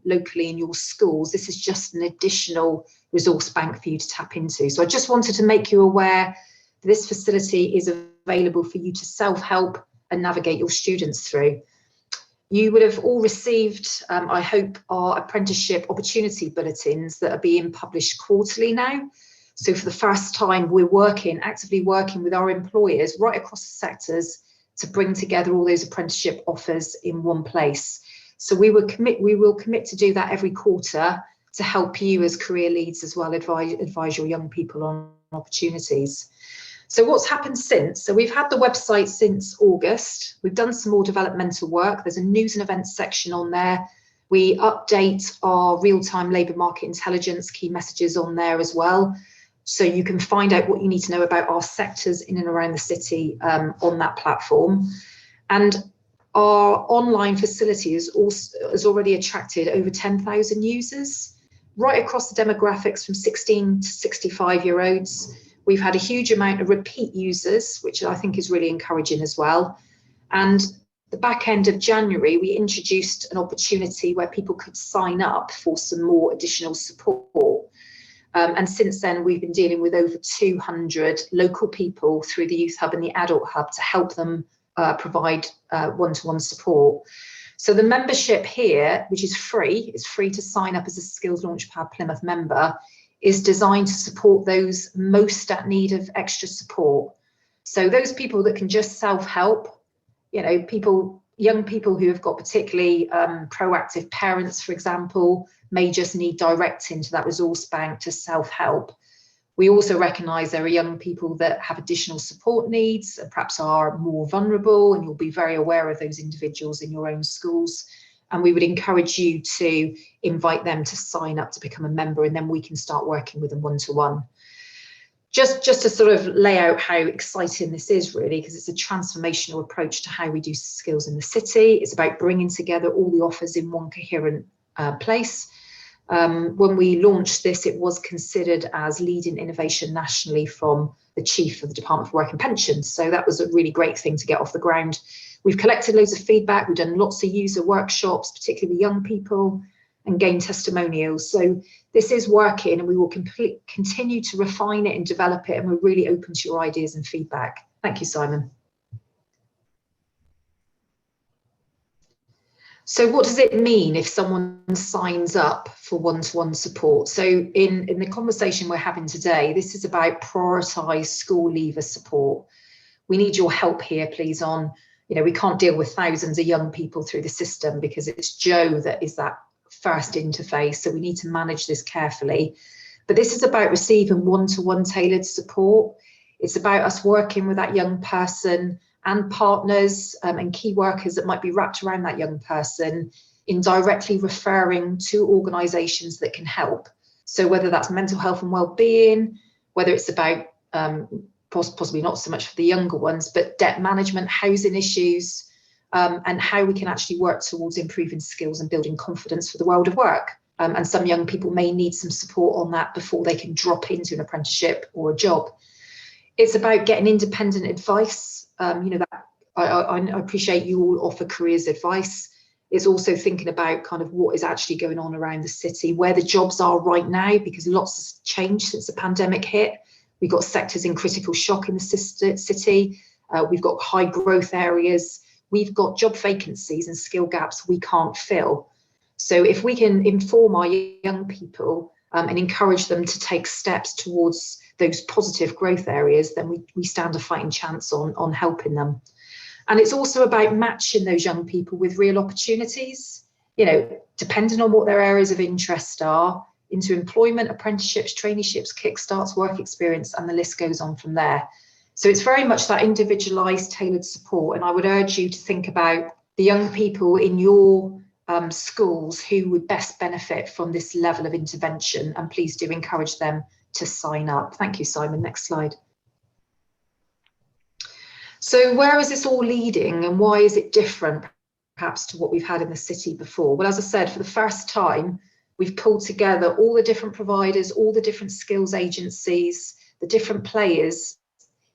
locally in your schools. This is just an additional resource bank for you to tap into. So I just wanted to make you aware that this facility is available for you to self-help and navigate your students through. You would have all received, I hope, our apprenticeship opportunity bulletins that are being published quarterly now. So for the first time, we're actively working with our employers right across the sectors to bring together all those apprenticeship offers in one place. So we will commit to do that every quarter to help you as career leads as well, advise your young people on opportunities. So what's happened since? So we've had the website since August. We've done some more developmental work. There's a news and events section on there. We update our real-time labour market intelligence key messages on there as well. So you can find out what you need to know about our sectors in and around the city on that platform. And our online facility has already attracted over 10,000 users right across the demographics from 16 to 65-year-olds. We've had a huge amount of repeat users, which I think is really encouraging as well. And the back end of January, we introduced an opportunity where people could sign up for some more additional support. And since then, we've been dealing with over 200 local people through the Youth Hub and the Adult Hub to help them provide one-to-one support. So the membership here, which is free, it's free to sign up as a Skills Launchpad Plymouth member, is designed to support those most at need of extra support. So those people that can just self-help, young people who have got particularly proactive parents, for example, may just need directing to that resource bank to self-help. We also recognise there are young people that have additional support needs and perhaps are more vulnerable, and you'll be very aware of those individuals in your own schools. And we would encourage you to invite them to sign up to become a member, and then we can start working with them one-to-one. Just to sort of lay out how exciting this is, really, because it's a transformational approach to how we do skills in the city. It's about bringing together all the offers in one coherent place. When we launched this, it was considered as leading innovation nationally from the Chief of the Department for Work and Pensions. So that was a really great thing to get off the ground. We've collected loads of feedback. We've done lots of user workshops, particularly with young people, and gained testimonials. So this is working, and we will continue to refine it and develop it. And we're really open to your ideas and feedback. Thank you, Simon. So what does it mean if someone signs up for one-to-one support? So in the conversation we're having today, this is about prioritised school leaver support. We need your help here, please, on, we can't deal with thousands of young people through the system because it's Joe that is that first interface. So we need to manage this carefully. But this is about receiving one-to-one tailored support. It's about us working with that young person and partners and key workers that might be wrapped around that young person in directly referring to organisations that can help. So whether that's mental health and well-being, whether it's about possibly not so much for the younger ones, but debt management, housing issues, and how we can actually work towards improving skills and building confidence for the world of work. And some young people may need some support on that before they can drop into an apprenticeship or a job. It's about getting independent advice. You know, that I appreciate you all offer careers advice. It's also thinking about kind of what is actually going on around the city, where the jobs are right now, because lots has changed since the pandemic hit. We've got sectors in critical shock in the city. We've got high growth areas. We've got job vacancies and skill gaps we can't fill. So if we can inform our young people and encourage them to take steps towards those positive growth areas, then we stand a fighting chance on helping them. And it's also about matching those young people with real opportunities, you know, depending on what their areas of interest are, into employment, apprenticeships, traineeships, kickstarts, work experience, and the list goes on from there. So it's very much that individualised, tailored support. And I would urge you to think about the young people in your schools who would best benefit from this level of intervention, and please do encourage them to sign up. Thank you, Simon. Next slide. So where is this all leading, and why is it different perhaps to what we've had in the city before? Well, as I said, for the first time, we've pulled together all the different providers, all the different skills agencies, the different players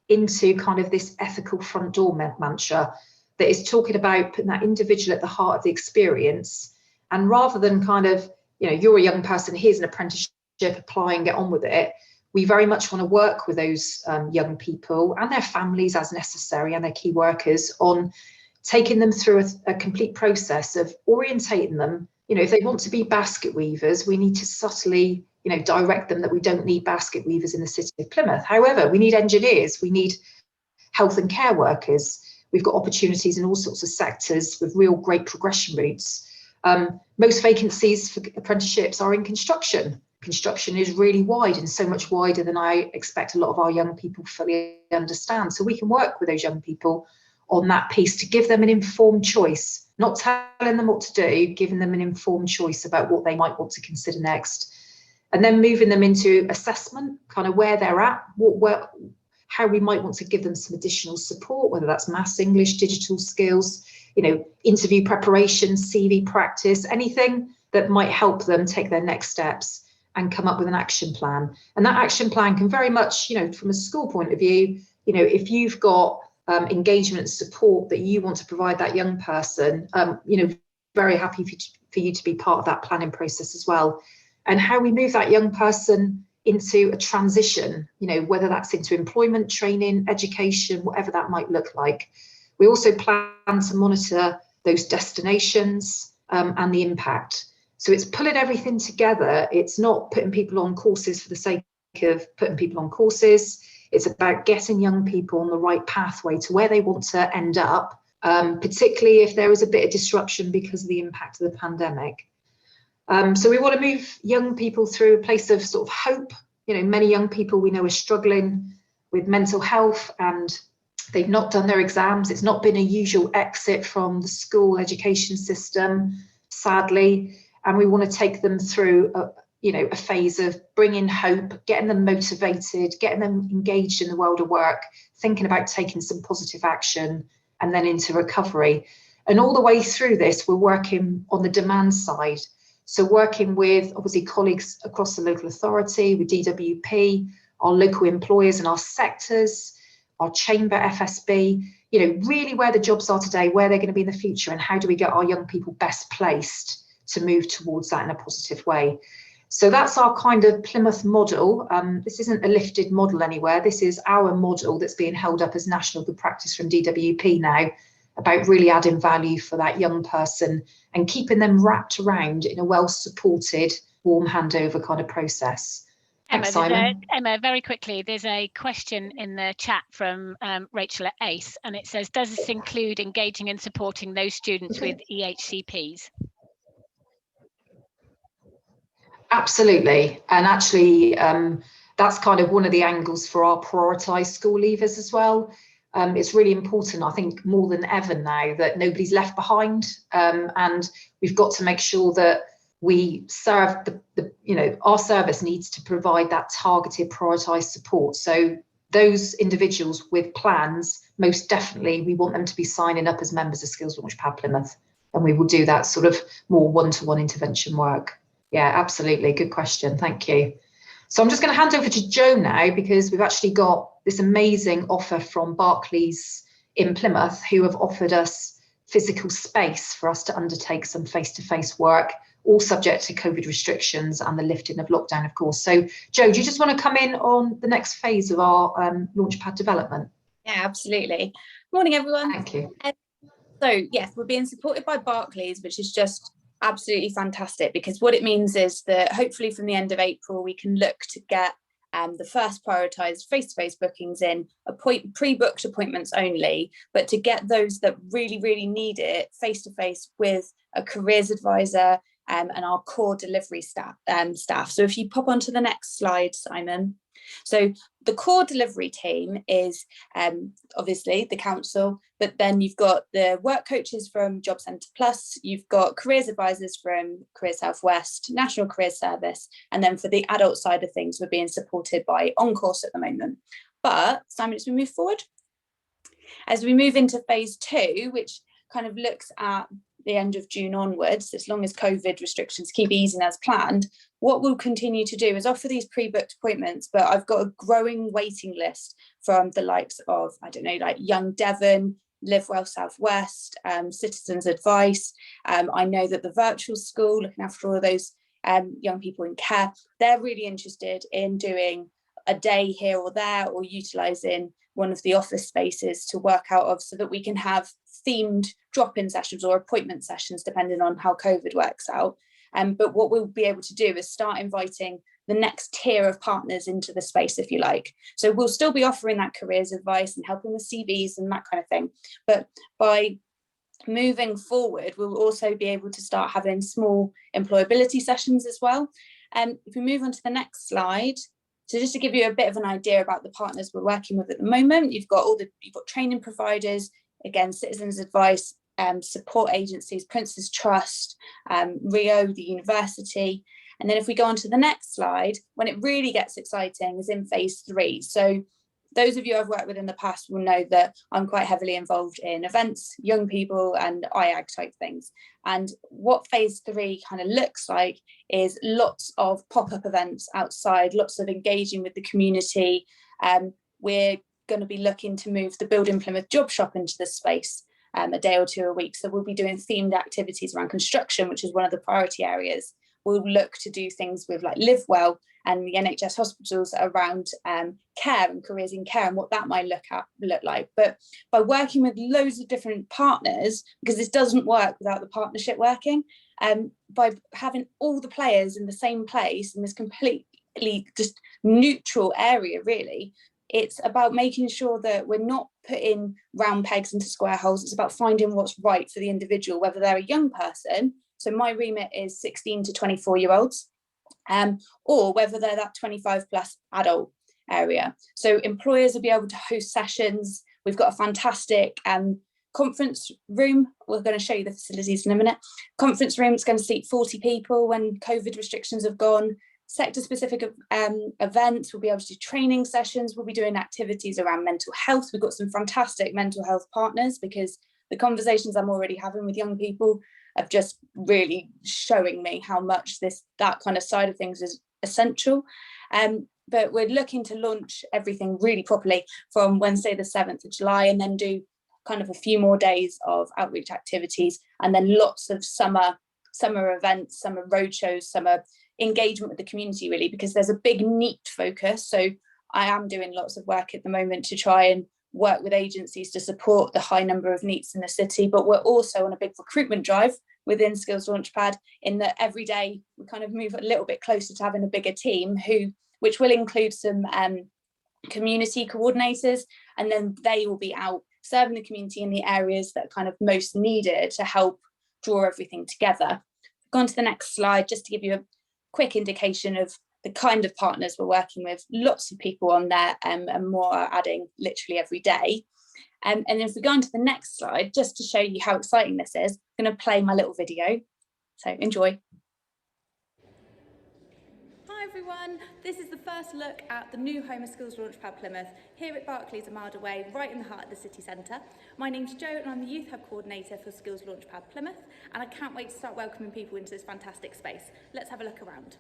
into kind of this ethical front door mantra that is talking about putting that individual at the heart of the experience. And rather than kind of, you know, you're a young person, here's an apprenticeship, apply and get on with it, we very much want to work with those young people and their families as necessary, and their key workers, on taking them through a complete process of orientating them. You know, if they want to be basket weavers, we need to subtly, you know, direct them that we don't need basket weavers in the city of Plymouth. However, we need engineers, we need health and care workers. We've got opportunities in all sorts of sectors with real great progression routes. Most vacancies for apprenticeships are in construction. Construction is really wide, and so much wider than I expect a lot of our young people fully understand. So we can work with those young people on that piece to give them an informed choice, not telling them what to do, giving them an informed choice about what they might want to consider next. And then moving them into assessment, kind of where they're at, how we might want to give them some additional support, whether that's maths, English, digital skills, you know, interview preparation, CV practice, anything that might help them take their next steps and come up with an action plan. And that action plan can very much, you know, from a school point of view, you know, if you've got engagement support that you want to provide that young person, you know, very happy for you to be part of that planning process as well. And how we move that young person into a transition, you know, whether that's into employment, training, education, whatever that might look like. We also plan to monitor those destinations and the impact. So it's pulling everything together. It's not putting people on courses for the sake of putting people on courses. It's about getting young people on the right pathway to where they want to end up, particularly if there is a bit of disruption because of the impact of the pandemic. So we want to move young people through a place of sort of hope. You know, many young people we know are struggling with mental health, and they've not done their exams. It's not been a usual exit from the school education system, sadly. And we want to take them through a phase of bringing hope, getting them motivated, getting them engaged in the world of work, thinking about taking some positive action, and then into recovery. And all the way through this, we're working on the demand side. So working with obviously colleagues across the local authority, with DWP, our local employers and our sectors, our chamber, FSB, you know, really where the jobs are today, where they're going to be in the future, and how do we get our young people best placed to move towards that in a positive way. So that's our kind of Plymouth model. This isn't a lifted model anywhere. This is our model that's being held up as national good practice from DWP now, about really adding value for that young person and keeping them wrapped around in a well-supported, warm handover kind of process. Thanks, Simon. Emma, very quickly, there's a question in the chat from Rachel at ACE, and it says, does this include engaging and supporting those students with EHCPs? Absolutely. And actually, that's kind of one of the angles for our prioritised school leavers as well. It's really important, I think, more than ever now, that nobody's left behind, and we've got to make sure that we serve our service needs to provide that targeted, prioritised support. So those individuals with plans, most definitely, we want them to be signing up as members of Skills Launchpad Plymouth, and we will do that sort of more one-to-one intervention work. Yeah, absolutely. Good question. Thank you. So I'm just going to hand over to Jo now, because we've actually got this amazing offer from Barclays in Plymouth, who have offered us physical space for us to undertake some face-to-face work, all subject to COVID restrictions and the lifting of lockdown, of course. So Jo, do you just want to come in on the next phase of our Launchpad development? Yeah, absolutely. Morning, everyone. Thank you. So yes, we're being supported by Barclays, which is just absolutely fantastic, because what it means is that hopefully from the end of April, we can look to get the first prioritised face-to-face bookings in, pre-booked appointments only, but to get those that really, really need it face-to-face with a careers advisor and our core delivery staff. So if you pop onto the next slide, Simon. So the core delivery team is obviously the council, but then you've got the work coaches from Job Centre Plus, you've got careers advisors from Careers South West, National Careers Service, and then for the adult side of things, we're being supported by On Course at the moment. But Simon, as we move forward, as we move into phase 2, which kind of looks at the end of June onwards, as long as COVID restrictions keep easing as planned, what we'll continue to do is offer these pre-booked appointments, but I've got a growing waiting list from the likes of, I don't know, like Young Devon, Live Well South West, Citizens Advice. I know that the virtual school, looking after all of those young people in care, they're really interested in doing a day here or there, or utilising one of the office spaces to work out of, so that we can have themed drop-in sessions or appointment sessions, depending on how COVID works out. But what we'll be able to do is start inviting the next tier of partners into the space, if you like. So we'll still be offering that careers advice and helping with CVs and that kind of thing. But by moving forward, we'll also be able to start having small employability sessions as well. If we move on to the next slide, so just to give you a bit of an idea about the partners we're working with at the moment, you've got training providers, again, Citizens Advice, support agencies, Prince's Trust, Rio, the university. And then if we go on to the next slide, when it really gets exciting is in phase 3. So those of you I've worked with in the past will know that I'm quite heavily involved in events, young people and IAG type things. And what phase 3 kind of looks like is lots of pop-up events outside, lots of engaging with the community. We're going to be looking to move the Building Plymouth job shop into the space a day or 2 a week. So we'll be doing themed activities around construction, which is one of the priority areas. We'll look to do things with like Live Well and the NHS hospitals around care and careers in care and what that might look like. But by working with loads of different partners, because this doesn't work without the partnership working, by having all the players in the same place in this completely just neutral area, really, it's about making sure that we're not putting round pegs into square holes. It's about finding what's right for the individual, whether they're a young person. So my remit is 16 to 24-year-olds, or whether they're that 25 plus adult area. So employers will be able to host sessions. We've got a fantastic conference room. We're going to show you the facilities in a minute. Conference room is going to seat 40 people when COVID restrictions have gone. Sector specific events, we'll be able to do training sessions, we'll be doing activities around mental health. We've got some fantastic mental health partners, because the conversations I'm already having with young people are just really showing me how much that kind of side of things is essential. But we're looking to launch everything really properly from Wednesday the 7th of July, and then do kind of a few more days of outreach activities, and then lots of summer events, summer roadshows, summer engagement with the community, really, because there's a big NEET focus. So I am doing lots of work at the moment to try and work with agencies to support the high number of NEETs in the city, but we're also on a big recruitment drive within Skills Launchpad, in that every day we kind of move a little bit closer to having a bigger team, which will include some community coordinators, and then they will be out serving the community in the areas that are kind of most needed to help draw everything together. Go on to the next slide, just to give you a quick indication of the kind of partners we're working with. Lots of people on there, and more are adding literally every day. And if we go on to the next slide, just to show you how exciting this is, I'm going to play my little video. So enjoy. Hi everyone, this is the first look at the new home of Skills Launchpad Plymouth, here at Barclays, a mile away, right in the heart of the city centre. My name's Jo and I'm the Youth Hub Coordinator for Skills Launchpad Plymouth, and I can't wait to start welcoming people into this fantastic space. Let's have a look around.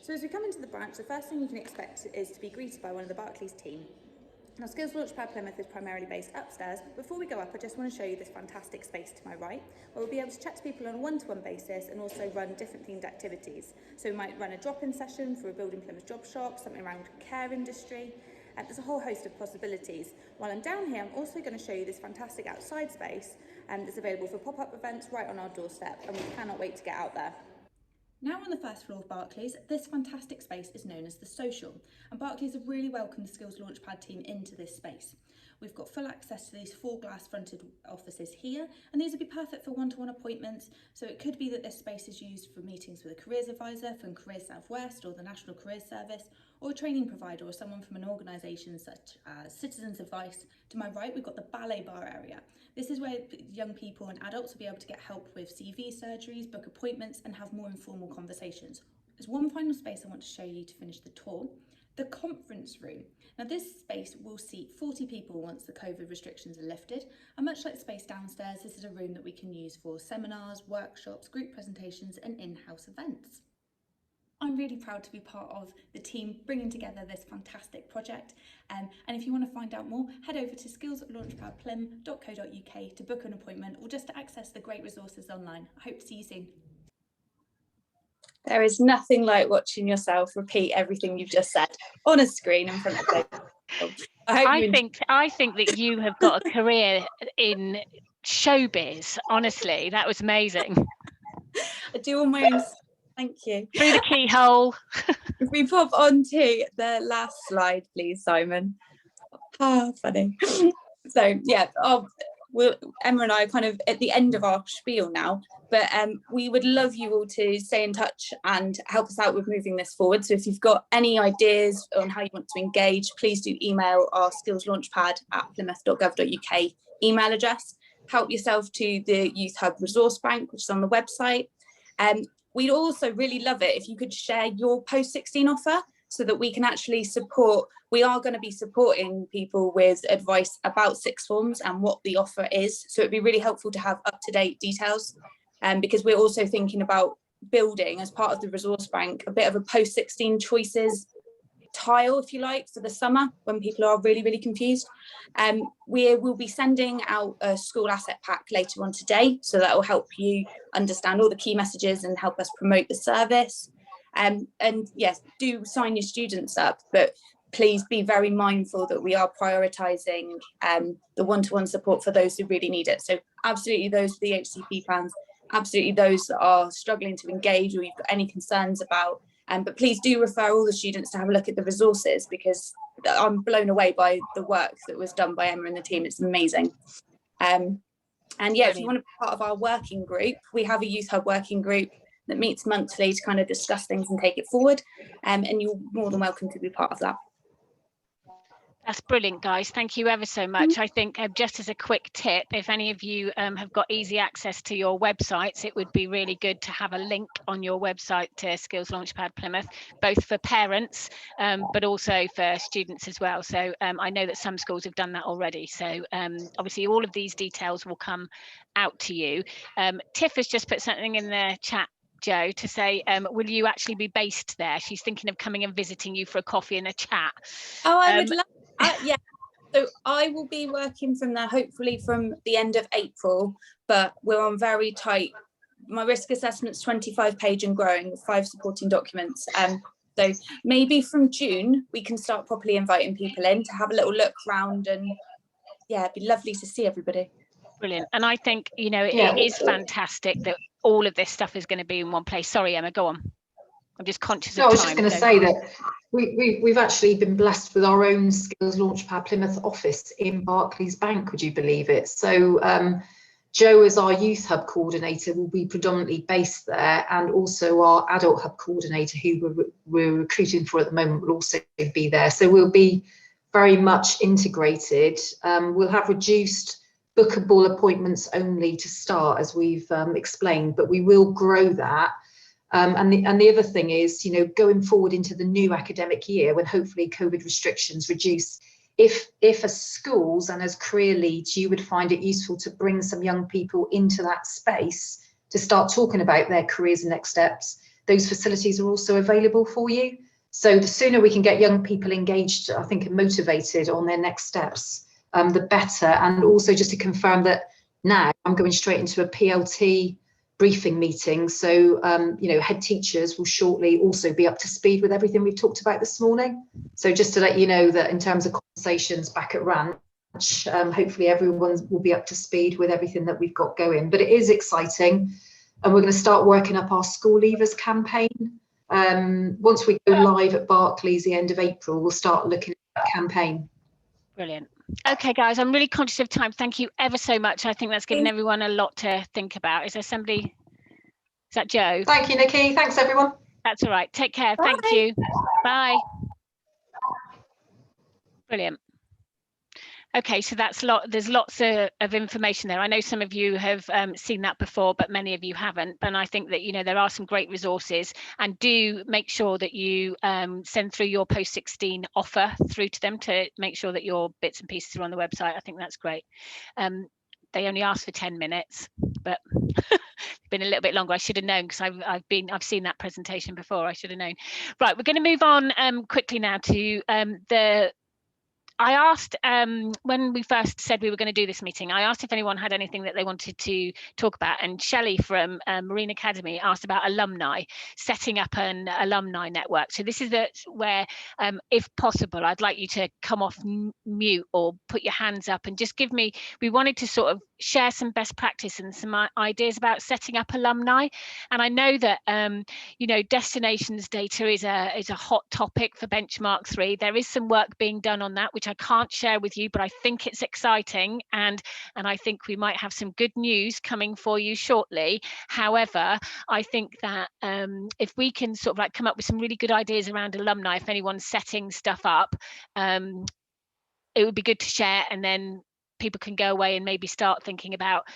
So as we come into the branch, the first thing you can expect is to be greeted by one of the Barclays team. Now, Skills Launchpad Plymouth is primarily based upstairs. Before we go up, I just want to show you this fantastic space to my right, where we'll be able to chat to people on a one-to-one basis and also run different themed activities. So we might run a drop-in session for a Building Plymouth job shop, something around care industry. There's a whole host of possibilities. While I'm down here, I'm also going to show you this fantastic outside space that's available for pop-up events right on our doorstep, and we cannot wait to get out there. Now on the first floor of Barclays, this fantastic space is known as the Social, and Barclays have really welcomed the Skills Launchpad team into this space. We've got full access to these 4 glass-fronted offices here, and these would be perfect for one-to-one appointments. So it could be that this space is used for meetings with a careers advisor from Careers Southwest or the National Careers Service, or a training provider or someone from an organisation such as Citizens Advice. To my right, we've got the Ballet Bar area. This is where young people and adults will be able to get help with CV surgeries, book appointments, and have more informal conversations. There's one final space I want to show you to finish the tour. The conference room. Now this space will seat 40 people once the COVID restrictions are lifted, and much like the space downstairs, this is a room that we can use for seminars, workshops, group presentations and in-house events. I'm really proud to be part of the team bringing together this fantastic project, and if you want to find out more, head over to skills.launchpadplym.co.uk to book an appointment or just to access the great resources online. I hope to see you soon. There is nothing like watching yourself repeat everything you've just said on a screen in front of people. I think that you have got a career in showbiz. Honestly, that was amazing. I do on my own. Thank you. Through the keyhole. If we pop on to the last slide, please, Simon. Ah, funny. So yeah, Emma and I are kind of at the end of our spiel now, but we would love you all to stay in touch and help us out with moving this forward. So if you've got any ideas on how you want to engage, please do email our skillslaunchpad@plymouth.gov.uk email address. Help yourself to the Youth Hub Resource Bank, which is on the website. We'd also really love it if you could share your post-16 offer so that we can actually support. We are going to be supporting people with advice about sixth forms and what the offer is. So it'd be really helpful to have up-to-date details, because we're also thinking about building, as part of the resource bank, a bit of a post-16 choices tile, if you like, for the summer when people are really, really confused. We will be sending out a school asset pack later on today, so that will help you understand all the key messages and help us promote the service. And yes, do sign your students up, but please be very mindful that we are prioritising the one-to-one support for those who really need it. So absolutely those with the HCP plans, absolutely those that are struggling to engage or you've got any concerns about. But please do refer all the students to have a look at the resources, because I'm blown away by the work that was done by Emma and the team. It's amazing. And yeah, if you want to be part of our working group, we have a Youth Hub working group that meets monthly to kind of discuss things and take it forward. And you're more than welcome to be part of that. That's brilliant, guys. Thank you ever so much. I think just as a quick tip, if any of you have got easy access to your websites, it would be really good to have a link on your website to Skills Launchpad Plymouth, both for parents, but also for students as well. So I know that some schools have done that already. So obviously all of these details will come out to you. Tiff has just put something in the chat, Joe, to say, will you actually be based there? She's thinking of coming and visiting you for a coffee and a chat. Oh, I would love yeah, so I will be working from there hopefully from the end of April, but we're on very tight. My risk assessment's 25-page and growing with 5 supporting documents. So maybe from June we can start properly inviting people in to have a little look round, and yeah, it'd be lovely to see everybody. Brilliant. And I think, you know, it is fantastic that all of this stuff is going to be in one place. Sorry, Emma, go on. I'm just conscious of time. I was just going to say that we've actually been blessed with our own Skills Launchpad Plymouth office in Barclays Bank, would you believe it? So Joe, as our Youth Hub coordinator, will be predominantly based there, and also our Adult Hub coordinator, who we're recruiting for at the moment, will also be there. So we'll be very much integrated. We'll have reduced bookable appointments only to start, as we've explained, but we will grow that. And the other thing is, you know, going forward into the new academic year, when hopefully COVID restrictions reduce, if as schools and as career leads, you would find it useful to bring some young people into that space to start talking about their careers and next steps, those facilities are also available for you. So the sooner we can get young people engaged, I think, and motivated on their next steps, the better. And also just to confirm that now I'm going straight into a Plt briefing meeting. So, you know, head teachers will shortly also be up to speed with everything we've talked about this morning. So just to let you know that in terms of conversations back at Ranch, hopefully everyone will be up to speed with everything that we've got going. But it is exciting. And we're going to start working up our school leavers campaign. Once we go live at Barclays the end of April, we'll start looking at that campaign. Brilliant. Okay, guys, I'm really conscious of time. Thank you ever so much. I think that's given everyone a lot to think about. Is there somebody? Is that Joe? Thank you, Nikki. Thanks, everyone. That's all right. Take care. Bye. Thank you. Bye. Brilliant. Okay, so there's lots of information there. I know some of you have seen that before, but many of you haven't. And I think that, you know, there are some great resources, and do make sure that you send through your post-16 offer through to them to make sure that your bits and pieces are on the website. I think that's great. They only asked for 10 minutes, but it's been a little bit longer. I should have known, because I've seen that presentation before. I should have known. Right, we're going to move on quickly now to I asked, when we first said we were going to do this meeting, I asked if anyone had anything that they wanted to talk about. And Shelley from Marine Academy asked about alumni, setting up an alumni network. So this is where, if possible, I'd like you to come off mute or put your hands up and just give me, we wanted to sort of share some best practice and some ideas about setting up alumni. And I know that, you know, destinations data is a hot topic for Benchmark 3. There is some work being done on that, which I can't share with you, but I think it's exciting, and I think we might have some good news coming for you shortly. However, I think that if we can sort of like come up with some really good ideas around alumni, if anyone's setting stuff up, it would be good to share, and then people can go away and maybe start thinking about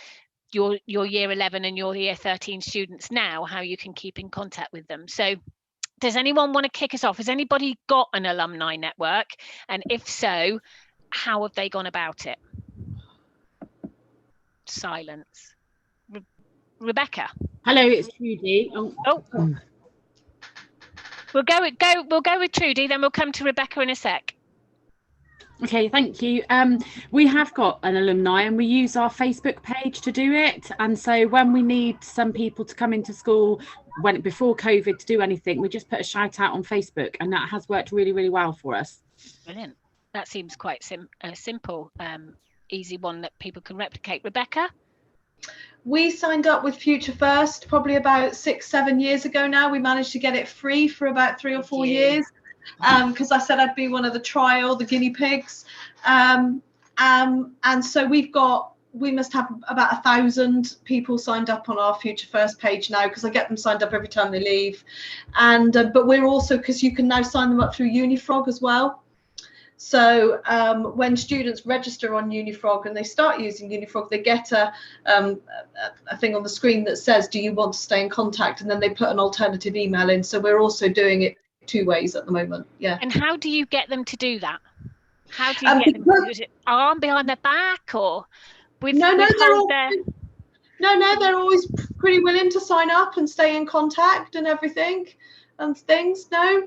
your year 11 and your year 13 students now, how you can keep in contact with them. So does anyone want to kick us off? Has anybody got an alumni network? And if so, how have they gone about it? Silence. Rebecca. Hello, it's Trudy. Oh. We'll go with Trudy, then we'll come to Rebecca in a sec. Okay, thank you. We have got an alumni, and we use our Facebook page to do it. And so when we need some people to come into school before COVID to do anything, we just put a shout out on Facebook, and that has worked really, really well for us. Brilliant. That seems quite simple, easy one that people can replicate. Rebecca? We signed up with Future First probably about 6-7 years ago now. We managed to get it free for about 3 or 4 years. Because I said I'd be one of the guinea pigs, and so we must have about 1,000 people signed up on our Future First page now, because I get them signed up every time they leave. And but we're also, because you can now sign them up through Unifrog as well. So when students register on Unifrog and they start using Unifrog, they get a thing on the screen that says, do you want to stay in contact? And then they put an alternative email in. So we're also doing it 2 ways at the moment. Yeah. And how do you get them to do that? How do you get them to do it? Arm behind their back, or with no, they're always pretty willing to sign up and stay in contact and everything and things. No,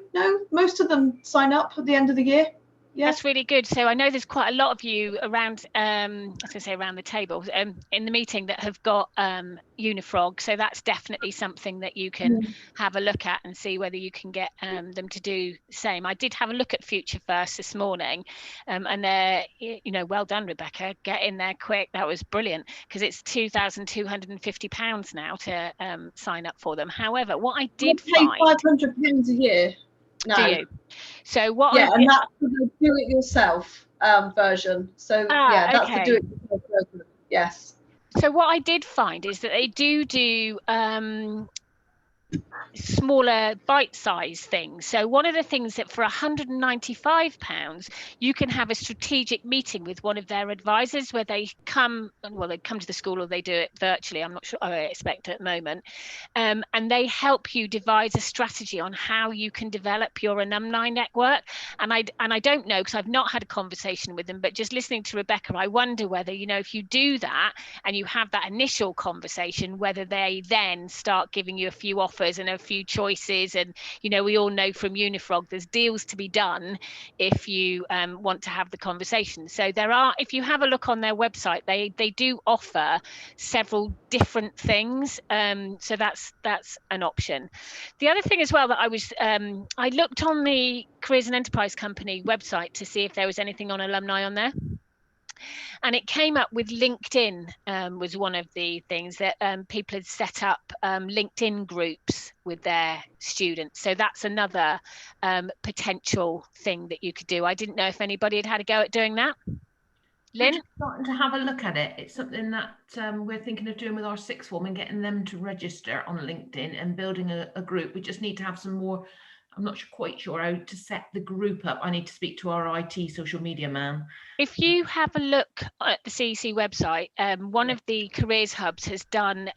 most of them sign up at the end of the year. Yeah. That's really good. So I know there's quite a lot of you around, I was going to say around the table, in the meeting that have got Unifrog. So that's definitely something that you can have a look at and see whether you can get them to do the same. I did have a look at Future First this morning, and they're, you know, well done, Rebecca. Get in there quick. That was brilliant, because it's £2,250 now to sign up for them. However, what I did find, £500 a year. No. Do you? So what? Yeah, and that's the do-it-yourself version. So yeah, that's the do-it-yourself version. Yes. So what I did find is that they do smaller bite-sized things. So one of the things that for £195 you can have a strategic meeting with one of their advisors, where they come to the school, or they do it virtually, I'm not sure, I expect at the moment, and they help you devise a strategy on how you can develop your alumni network. And I don't know, because I've not had a conversation with them, but just listening to Rebecca, I wonder whether, you know, if you do that and you have that initial conversation, whether they then start giving you a few offers and a few choices, and you know, we all know from Unifrog there's deals to be done if you want to have the conversation. So there are, if you have a look on their website, they do offer several different things, so that's an option. The other thing as well that I was I looked on the Careers and Enterprise Company website to see if there was anything on alumni on there, and it came up with LinkedIn was one of the things that people had set up LinkedIn groups with their students. So that's another potential thing that you could do. I didn't know if anybody had a go at doing that. Lynn? We're just starting to have a look at it. It's something that we're thinking of doing with our sixth form and getting them to register on LinkedIn and building a group. We just need to have some more. I'm not quite sure how to set the group up. I need to speak to our IT social media man. If you have a look at the CEC website, one of the careers hubs has done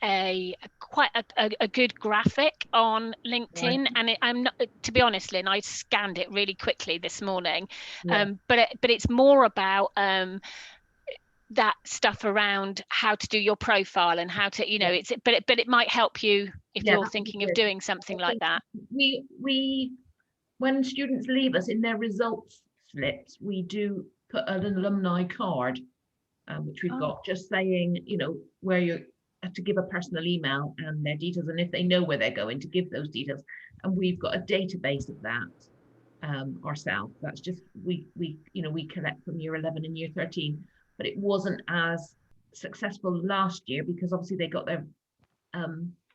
quite a good graphic on LinkedIn, and I'm not, to be honest, Lynn, I scanned it really quickly this morning, but it's more about that stuff around how to do your profile and how to, you know, but it might help you if you're thinking of doing something like that. We when students leave us in their results slips, we do put an alumni card, which we've got, just saying, you know, where you have to give a personal email and their details, and if they know where they're going, to give those details. And we've got a database of that ourselves. That's just we collect from year 11 and year 13. But it wasn't as successful last year because obviously they got their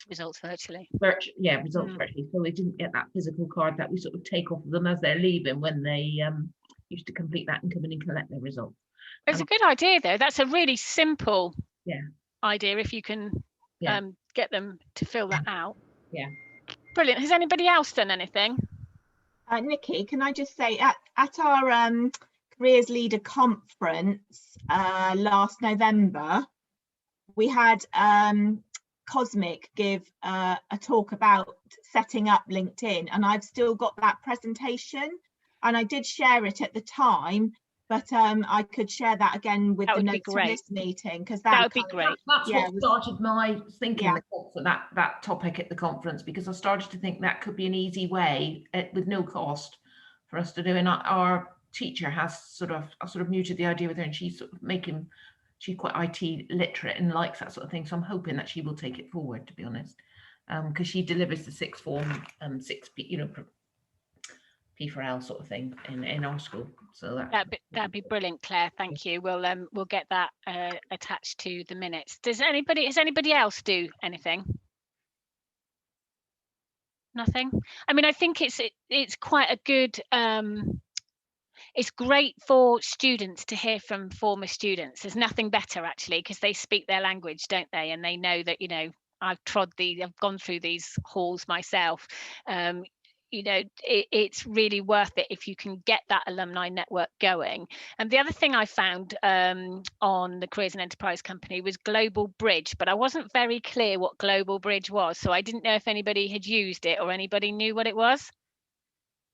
results virtually. Results virtually. So they didn't get that physical card that we sort of take off of them as they're leaving when they used to complete that and come in and collect their results. It's a good idea though. That's a really simple idea if you can get them to fill that out. Yeah. Brilliant. Has anybody else done anything? Nikki, can I just say at our Careers Leader Conference last November, we had Cosmic give a talk about setting up LinkedIn, and I've still got that presentation, and I did share it at the time, but I could share that again with the notes of this meeting, because that would be great. That's what started my thinking for that topic at the conference, because I started to think that could be an easy way with no cost for us to do. And our teacher has sort of muted the idea with her, and she's sort of she's quite IT literate and likes that sort of thing. So I'm hoping that she will take it forward, to be honest, because she delivers the sixth form 6P, you know, P4L sort of thing in our school. So that'd be brilliant, Claire. Thank you. We'll get that attached to the minutes. Has anybody else do anything? Nothing. I mean, I think it's quite a good. It's great for students to hear from former students. There's nothing better actually, because they speak their language, don't they? And they know that, you know, I've gone through these halls myself. You know, it's really worth it if you can get that alumni network going. And the other thing I found on the Careers and Enterprise Company was Global Bridge, but I wasn't very clear what Global Bridge was, so I didn't know if anybody had used it or anybody knew what it was.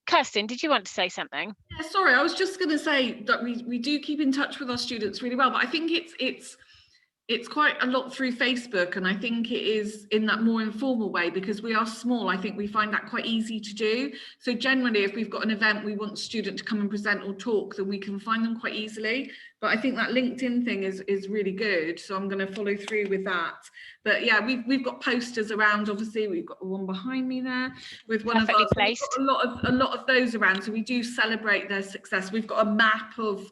Kirsten, did you want to say something? Yeah, sorry, I was just going to say that we do keep in touch with our students really well, but I think it's quite a lot through Facebook, and I think it is in that more informal way because we are small. I think we find that quite easy to do. So generally, if we've got an event we want a student to come and present or talk, then we can find them quite easily. But I think that LinkedIn thing is really good, so I'm going to follow through with that. But yeah, we've got posters around. Obviously, we've got one behind me there with one perfectly of us. placed. We've got a lot of those around, so we do celebrate their success. We've got a map of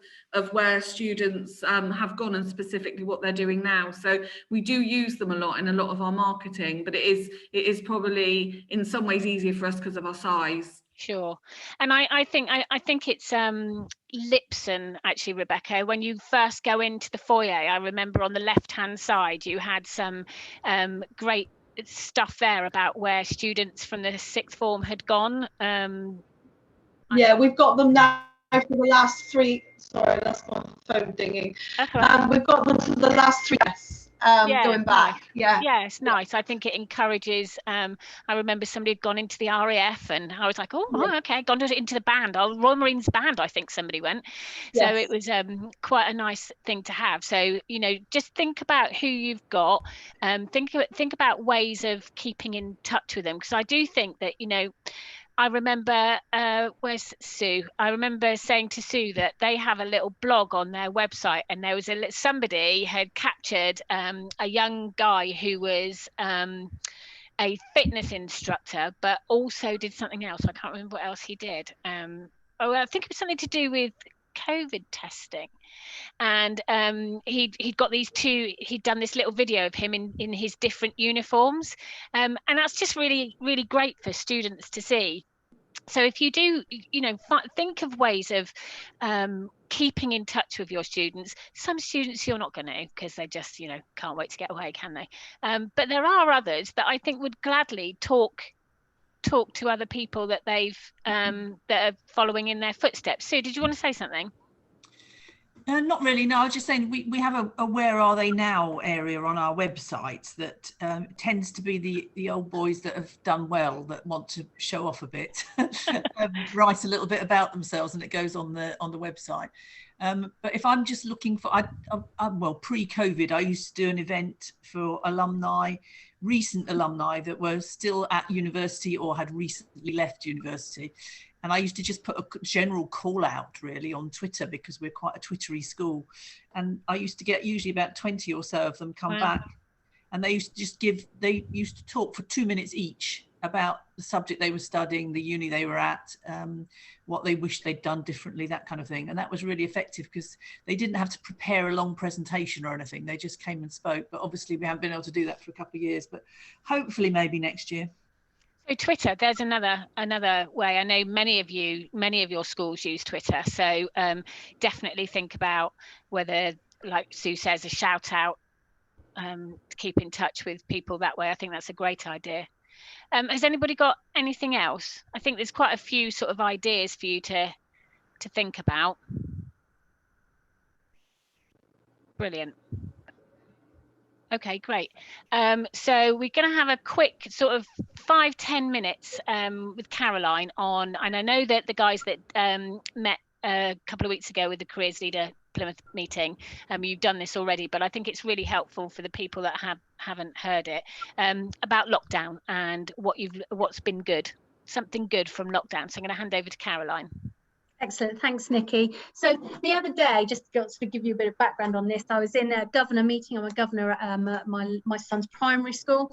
where students have gone and specifically what they're doing now. So we do use them a lot in a lot of our marketing, but it is probably in some ways easier for us because of our size. Sure. And I think it's Lipson, actually, Rebecca, when you first go into the foyer, I remember on the left hand side you had some great stuff there about where students from the sixth form had gone. Yeah, we've got them now for the last three. Sorry, that's my phone dinging. We've got them for the last 3 years. going back. Yeah, it's nice. I think it encourages. I remember somebody had gone into the RAF, and I was like, oh, okay, gone into the band. Royal Marines band, I think somebody went. So it was quite a nice thing to have. So, you know, just think about who you've got. Think about ways of keeping in touch with them, because I do think that, you know, I remember, where's Sue? I remember saying to Sue that they have a little blog on their website, and there was somebody had captured a young guy who was a fitness instructor, but also did something else. I can't remember what else he did. I think it was something to do with COVID testing, and he'd got these two. He'd done this little video of him in his different uniforms, and that's just really great for students to see. So if you do, you know, think of ways of keeping in touch with your students. Some students you're not going to, because they just, you know, can't wait to get away, can they? But there are others that I think would gladly talk to other people that they've that are following in their footsteps. Sue, did you want to say something? Not really, no. I was just saying we have a Where Are They Now area on our website that tends to be the old boys that have done well, that want to show off a bit, write a little bit about themselves, and it goes on the website. But if I'm just looking for, well, pre-COVID, I used to do an event for alumni, recent alumni that were still at university or had recently left university. And I used to just put a general call out really on Twitter, because we're quite a Twittery school. And I used to get usually about 20 or so of them come back, and they used to just they used to talk for 2 minutes each about the subject they were studying, the uni they were at, what they wished they'd done differently, that kind of thing. And that was really effective, because they didn't have to prepare a long presentation or anything. They just came and spoke. But obviously we haven't been able to do that for a couple of years, but hopefully maybe next year. So Twitter, there's another way. I know many of your schools use Twitter, so definitely think about whether, like Sue says, a shout out to keep in touch with people that way. I think that's a great idea. Has anybody got anything else? I think there's quite a few sort of ideas for you to think about. Brilliant. Okay, great. So we're going to have a quick sort of 5-10 minutes with Caroline on, and I know that the guys that met a couple of weeks ago with the Careers Leader Plymouth meeting, you've done this already, but I think it's really helpful for the people that haven't heard it, about lockdown and what's been good, something good from lockdown. So I'm going to hand over to Caroline. Excellent, thanks Nikki. So the other day, just to give you a bit of background on this, I was in a governor meeting. I'm a governor at my son's primary school,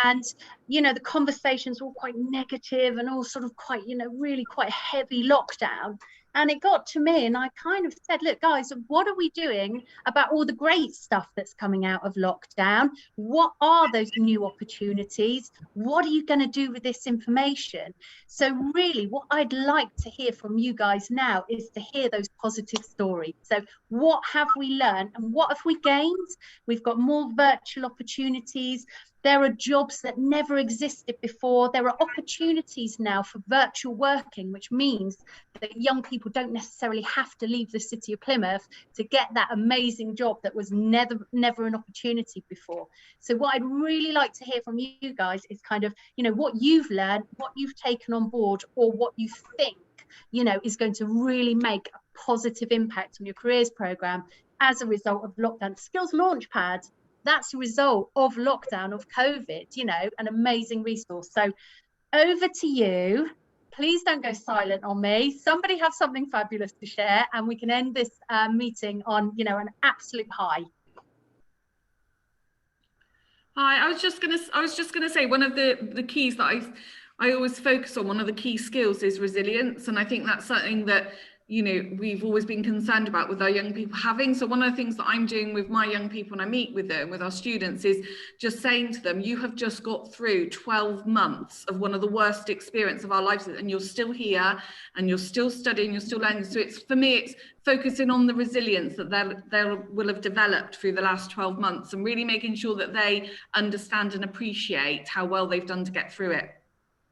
and you know the conversations were all quite negative and all sort of quite, you know, really quite heavy lockdown. And it got to me, and I kind of said, look guys, what are we doing about all the great stuff that's coming out of lockdown? What are those new opportunities? What are you going to do with this information? So really what I'd like to hear from you guys now is to hear those positive stories. So what have we learned and what have we gained? We've got more virtual opportunities. There are jobs that never existed before. There are opportunities now for virtual working, which means that young people don't necessarily have to leave the city of Plymouth to get that amazing job that was never an opportunity before. So what I'd really like to hear from you guys is kind of, you know, what you've learned, what you've taken on board, or what you think, you know, is going to really make a positive impact on your careers program as a result of lockdown. Skills Launchpad, that's a result of lockdown, of COVID, you know, an amazing resource. So over to you. Please don't go silent on me. Somebody have something fabulous to share, and we can end this meeting on, you know, an absolute high. Hi, I was just gonna say one of the keys that I always focus on, one of the key skills is resilience, and I think that's something that, you know, we've always been concerned about with our young people having. So one of the things that I'm doing with my young people when I meet with them, with our students, is just saying to them, you have just got through 12 months of one of the worst experience of our lives, and you're still here and you're still studying, you're still learning. So it's, for me, it's focusing on the resilience that they will have developed through the last 12 months and really making sure that they understand and appreciate how well they've done to get through it.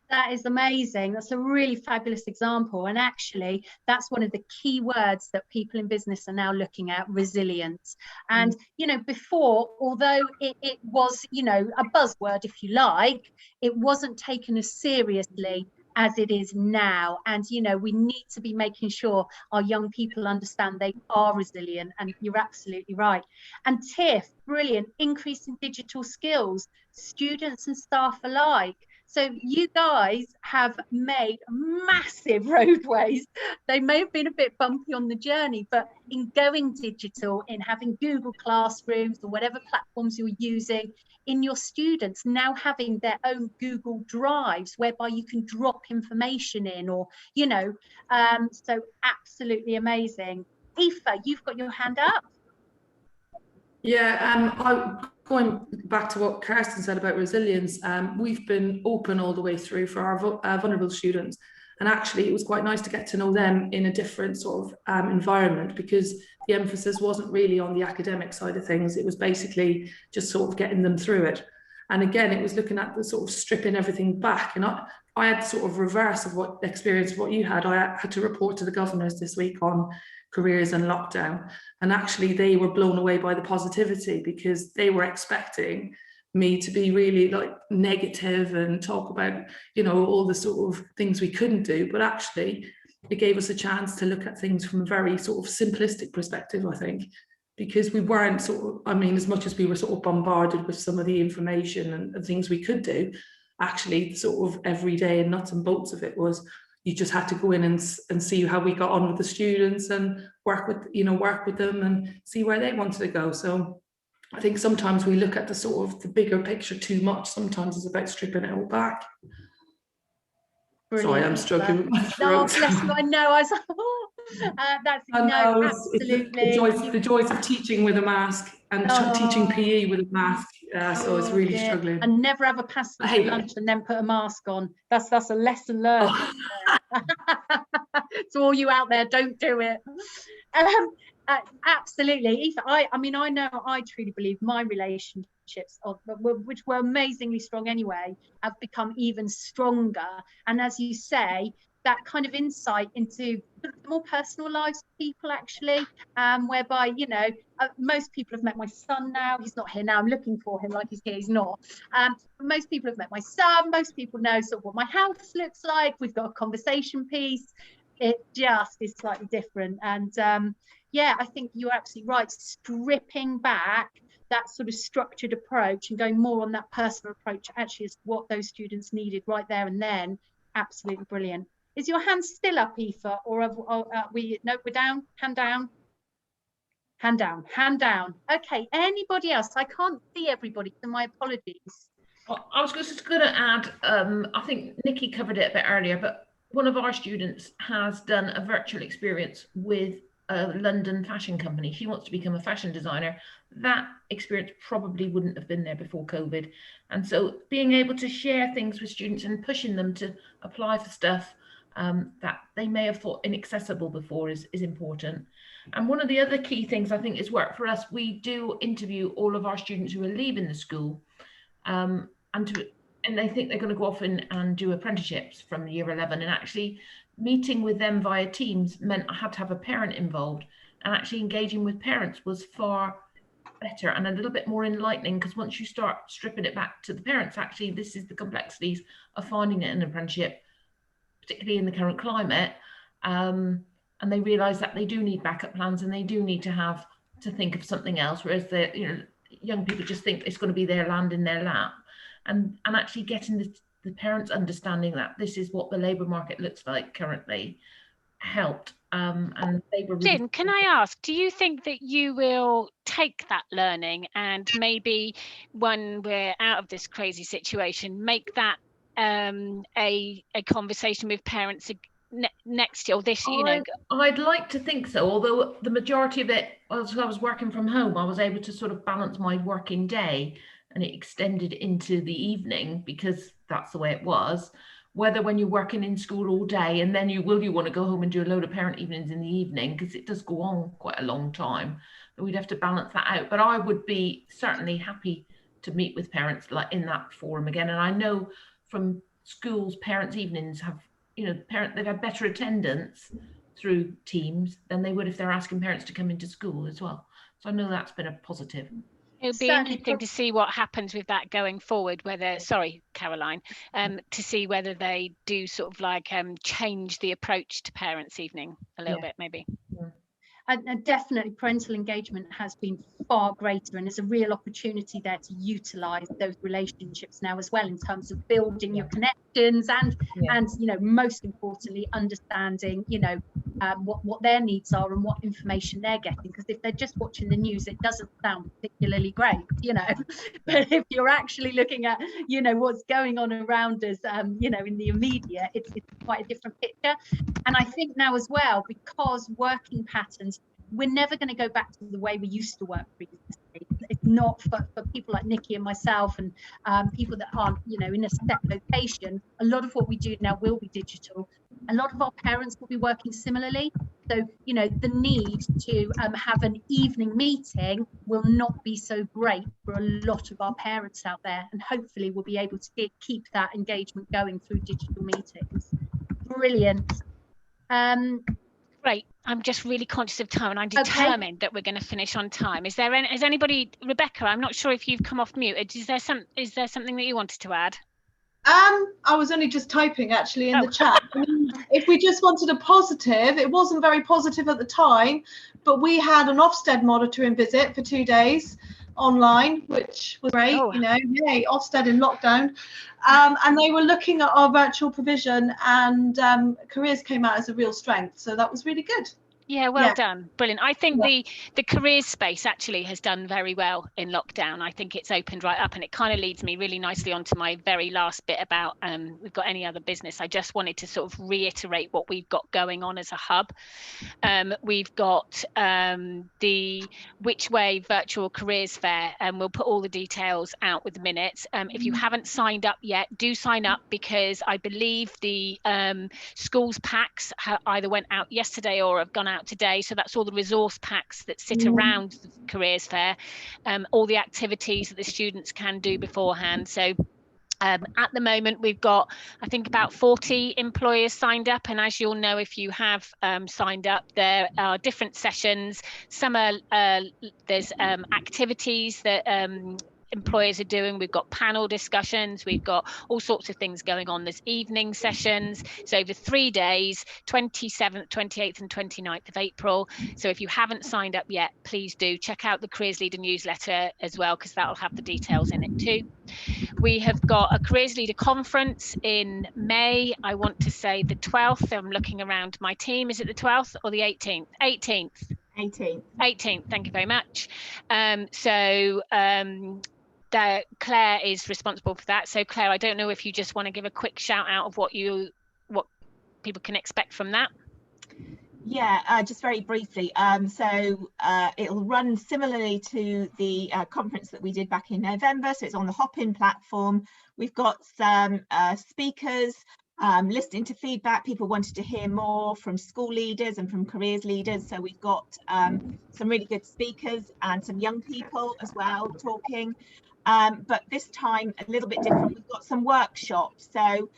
That is amazing. That's a really fabulous example. And actually, that's one of the key words that people in business are now looking at, resilience. And, you know, before, although it was, you know, a buzzword, if you like, it wasn't taken as seriously as it is now. And, you know, we need to be making sure our young people understand they are resilient. And you're absolutely right. And Tiff, brilliant, increase in digital skills, students and staff alike. So you guys have made massive roadways. They may have been a bit bumpy on the journey, but in going digital, in having Google Classrooms or whatever platforms you're using, in your students now having their own Google Drives whereby you can drop information in, or, you know, so absolutely amazing. Aoife, you've got your hand up. Yeah, going back to what Kirsten said about resilience, we've been open all the way through for our vulnerable students. And actually, it was quite nice to get to know them in a different sort of environment, because the emphasis wasn't really on the academic side of things. It was basically just sort of getting them through it. And again, it was looking at the sort of stripping everything back. And I had sort of reverse of what experience of what you had. I had to report to the governors this week on careers and lockdown, and actually they were blown away by the positivity, because they were expecting me to be really like negative and talk about, you know, all the sort of things we couldn't do. But actually it gave us a chance to look at things from a very sort of simplistic perspective, I think, because we weren't sort of, I mean, as much as we were sort of bombarded with some of the information and things we could do, actually sort of every day and nuts and bolts of it was, you just had to go in and see how we got on with the students and work with them and see where they wanted to go. So I think sometimes we look at the sort of the bigger picture too much. Sometimes it's about stripping it all back. Brilliant. Sorry, I'm struggling with my No, throat. bless you. I know. I was like, oh, that's no, absolutely. The joys of teaching with a mask and teaching PE with a mask. So it's really struggling. And never have a pasta for lunch and then put a mask on. That's a lesson learned. To all you out there, don't do it. Absolutely. Aoife, I mean, I know I truly believe my relationships, which were amazingly strong anyway, have become even stronger. And as you say, that kind of insight into the more personal lives of people, actually, whereby, you know, most people have met my son now. He's not here now. I'm looking for him like he's here. He's not. Most people have met my son. Most people know sort of what my house looks like. We've got a conversation piece. It just is slightly different. And yeah, I think you're absolutely right. Stripping back that sort of structured approach and going more on that personal approach actually is what those students needed right there and then. Absolutely brilliant. Is your hand still up, Aoife, or we're down? Hand down. Hand down. Hand down. Okay. Anybody else? I can't see everybody, so my apologies. I was just going to add. I think Nikki covered it a bit earlier, but one of our students has done a virtual experience with a London fashion company. She wants to become a fashion designer. That experience probably wouldn't have been there before COVID. And so being able to share things with students and pushing them to apply for stuff that they may have thought inaccessible before is important. And one of the other key things I think is work for us, we do interview all of our students who are leaving the school and they think they're going to go off and do apprenticeships from year 11, and actually meeting with them via Teams meant I had to have a parent involved, and actually engaging with parents was far better and a little bit more enlightening, because once you start stripping it back to the parents, actually this is the complexities of finding an apprenticeship, particularly in the current climate, and they realise that they do need backup plans and they do need to think of something else, whereas young people just think it's going to be their land in their lap. And actually getting the parents understanding that this is what the labour market looks like currently helped. And they were really— Lynne, can I ask, do you think that you will take that learning and maybe when we're out of this crazy situation, make that a conversation with parents next year or this, you know? I'd like to think so, although the majority of it, as I was working from home, I was able to sort of balance my working day, and it extended into the evening because that's the way it was. Whether when you're working in school all day and then you want to go home and do a load of parent evenings in the evening, because it does go on quite a long time, we'd have to balance that out. But I would be certainly happy to meet with parents like in that forum again. And I know from schools' parents' evenings have, they've had better attendance through Teams than they would if they're asking parents to come into school as well. So I know that's been a positive. It'll be interesting to see what happens with that going forward, whether, sorry, Caroline, to see whether they do sort of like change the approach to parents' evening a little bit, maybe. Yeah. And definitely parental engagement has been far greater, and there's a real opportunity there to utilize those relationships now as well, in terms of building your connections and most importantly understanding what their needs are and what information they're getting, because if they're just watching the news, it doesn't sound particularly great, but if you're actually looking at what's going on around us in the immediate, it's quite a different picture. And I think now as well, because working patterns, we're never going to go back to the way we used to work previously. It's not for people like Nikki and myself and people that aren't in a set location. A lot of what we do now will be digital. A lot of our parents will be working similarly, so the need to have an evening meeting will not be so great for a lot of our parents out there, and hopefully we'll be able to keep that engagement going through digital meetings. Brilliant. Great. I'm just really conscious of time, and I'm determined that we're going to finish on time. Is anybody, Rebecca? I'm not sure if you've come off mute. Is there something that you wanted to add? I was only just typing actually in the chat. If we just wanted a positive, it wasn't very positive at the time, but we had an Ofsted monitoring visit for 2 days online, which was great. Yay, Ofsted in lockdown, and they were looking at our virtual provision, and careers came out as a real strength, so that was really good. Yeah, well done. Brilliant. I think the careers space actually has done very well in lockdown. I think it's opened right up, and it kind of leads me really nicely onto my very last bit about we've got any other business. I just wanted to sort of reiterate what we've got going on as a hub. We've got the Which Way Virtual Careers Fair, and we'll put all the details out with the minutes. If you haven't signed up yet, do sign up, because I believe the schools packs either went out yesterday or have gone out today. So that's all the resource packs that sit around the careers fair, all the activities that the students can do beforehand. So at the moment we've got, I think, about 40 employers signed up, and as you'll know if you have signed up, there are different sessions. Some are there's activities that employers are doing. We've got panel discussions, we've got all sorts of things going on. There's evening sessions. So over 3 days, 27th, 28th and 29th of April. So if you haven't signed up yet, please do check out the Careers Leader newsletter as well, because that'll have the details in it too. We have got a Careers Leader conference in May. I want to say the 12th. I'm looking around my team. Is it the 12th or the 18th? 18th. Thank you very much. Claire is responsible for that. So Claire, I don't know if you just want to give a quick shout out of what people can expect from that. Yeah, just very briefly. It'll run similarly to the conference that we did back in November. So it's on the Hopin platform. We've got some speakers listening to feedback. People wanted to hear more from school leaders and from careers leaders. So we've got some really good speakers and some young people as well talking. But this time a little bit different. We've got some workshops. So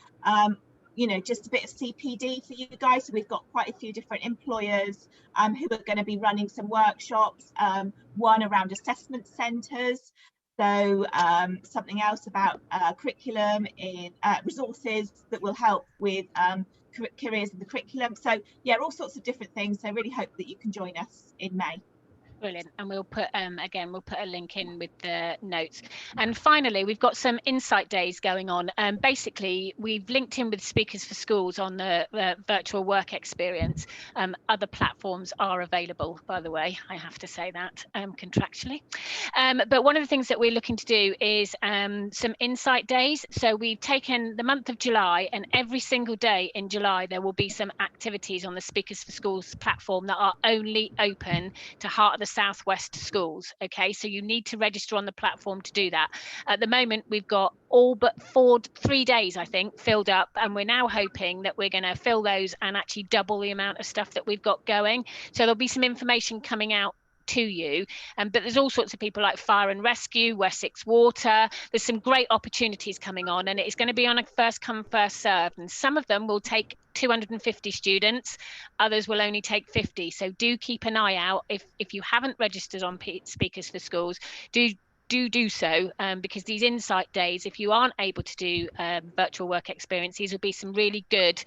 just a bit of CPD for you guys. So we've got quite a few different employers who are going to be running some workshops, one around assessment centres. So something else about curriculum in resources that will help with careers in the curriculum. So yeah, all sorts of different things. So really hope that you can join us in May. Brilliant. And we'll put we'll put a link in with the notes. And finally, we've got some insight days going on. Basically, we've linked in with Speakers for Schools on the virtual work experience. Other platforms are available, by the way, I have to say that contractually. But one of the things that we're looking to do is some insight days. So we've taken the month of July, and every single day in July there will be some activities on the Speakers for Schools platform that are only open to Heart of the Southwest schools. Okay, so you need to register on the platform to do that. At the moment we've got all but 3 days, I think, filled up, and we're now hoping that we're going to fill those and actually double the amount of stuff that we've got going. So there'll be some information coming out to you. But there's all sorts of people like Fire and Rescue, Wessex Water. There's some great opportunities coming on, and it's going to be on a first come, first served. And some of them will take 250 students, others will only take 50. So do keep an eye out. If you haven't registered on Speakers for Schools, do so, because these insight days, if you aren't able to do virtual work experience, these will be some really good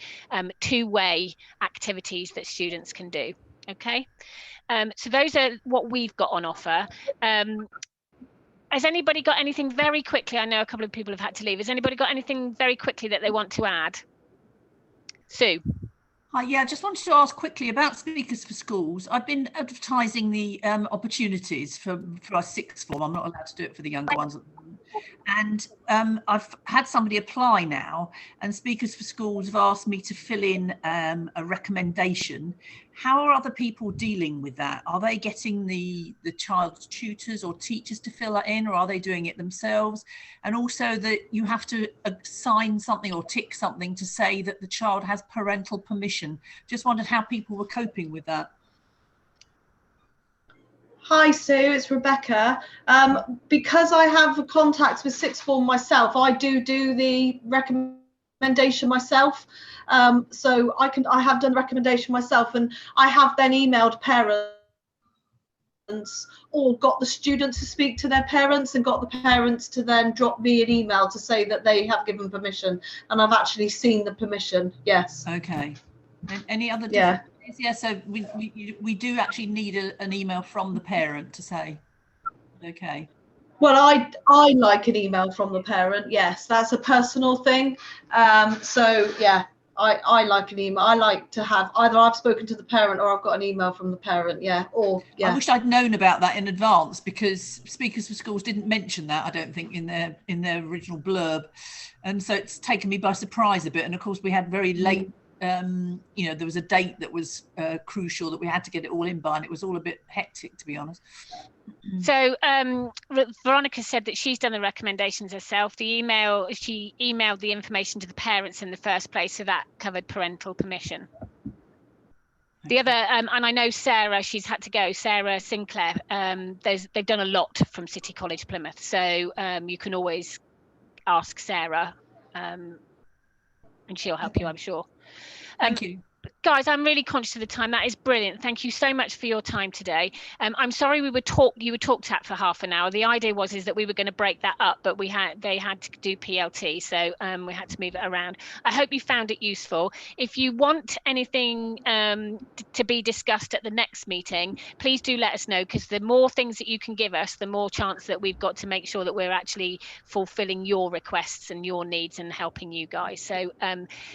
two-way activities that students can do. Okay, so those are what we've got on offer. Has anybody got anything very quickly? I know a couple of people have had to leave. Has anybody got anything very quickly that they want to add? Sue. Hi, yeah, I just wanted to ask quickly about Speakers for Schools. I've been advertising the opportunities for our sixth form. I'm not allowed to do it for the younger ones at the moment. And I've had somebody apply now, and Speakers for Schools have asked me to fill in a recommendation. How are other people dealing with that? Are they getting the child's tutors or teachers to fill that in, or are they doing it themselves? And also that you have to sign something or tick something to say that the child has parental permission. Just wondered how people were coping with that. Hi Sue, it's Rebecca. Because I have contacts with sixth form myself, I do the recommendation myself. So I have done recommendation myself, and I have then emailed parents or got the students to speak to their parents and got the parents to then drop me an email to say that they have given permission, and I've actually seen the permission. Yes. Okay. Any other differences? Yeah, so we do actually need an email from the parent to say, okay. Well, I like an email from the parent. Yes, that's a personal thing. So yeah, I like an email. I like to have either I've spoken to the parent or I've got an email from the parent. Yeah, or yeah. I wish I'd known about that in advance, because Speakers for Schools didn't mention that, I don't think, in their original blurb, and so it's taken me by surprise a bit. And of course, we had very late. You know, there was a date that was crucial that we had to get it all in by, and it was all a bit hectic, to be honest. So Veronica said that she's done the recommendations herself. She emailed the information to the parents in the first place, so that covered parental permission. The other, and I know Sarah, she's had to go, Sarah Sinclair, they've done a lot from City College Plymouth, so you can always ask Sarah, and she'll help you, I'm sure. Thank you. Guys, I'm really conscious of the time. That is brilliant. Thank you so much for your time today. I'm sorry you were talked at for half an hour. The idea was that we were going to break that up, but they had to do PLT, so we had to move it around. I hope you found it useful. If you want anything to be discussed at the next meeting, please do let us know, because the more things that you can give us, the more chance that we've got to make sure that we're actually fulfilling your requests and your needs and helping you guys. So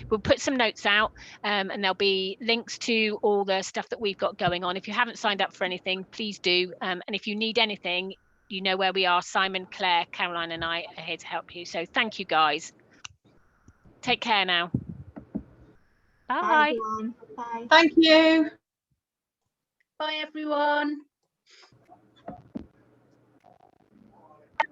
we'll put some notes out, and there'll be links to all the stuff that we've got going on. If you haven't signed up for anything, please do, and if you need anything, you know where we are. Simon, Claire, Caroline and I are here to help you. So thank you guys. Take care now. Bye. Bye everyone. Bye. Thank you. Bye everyone.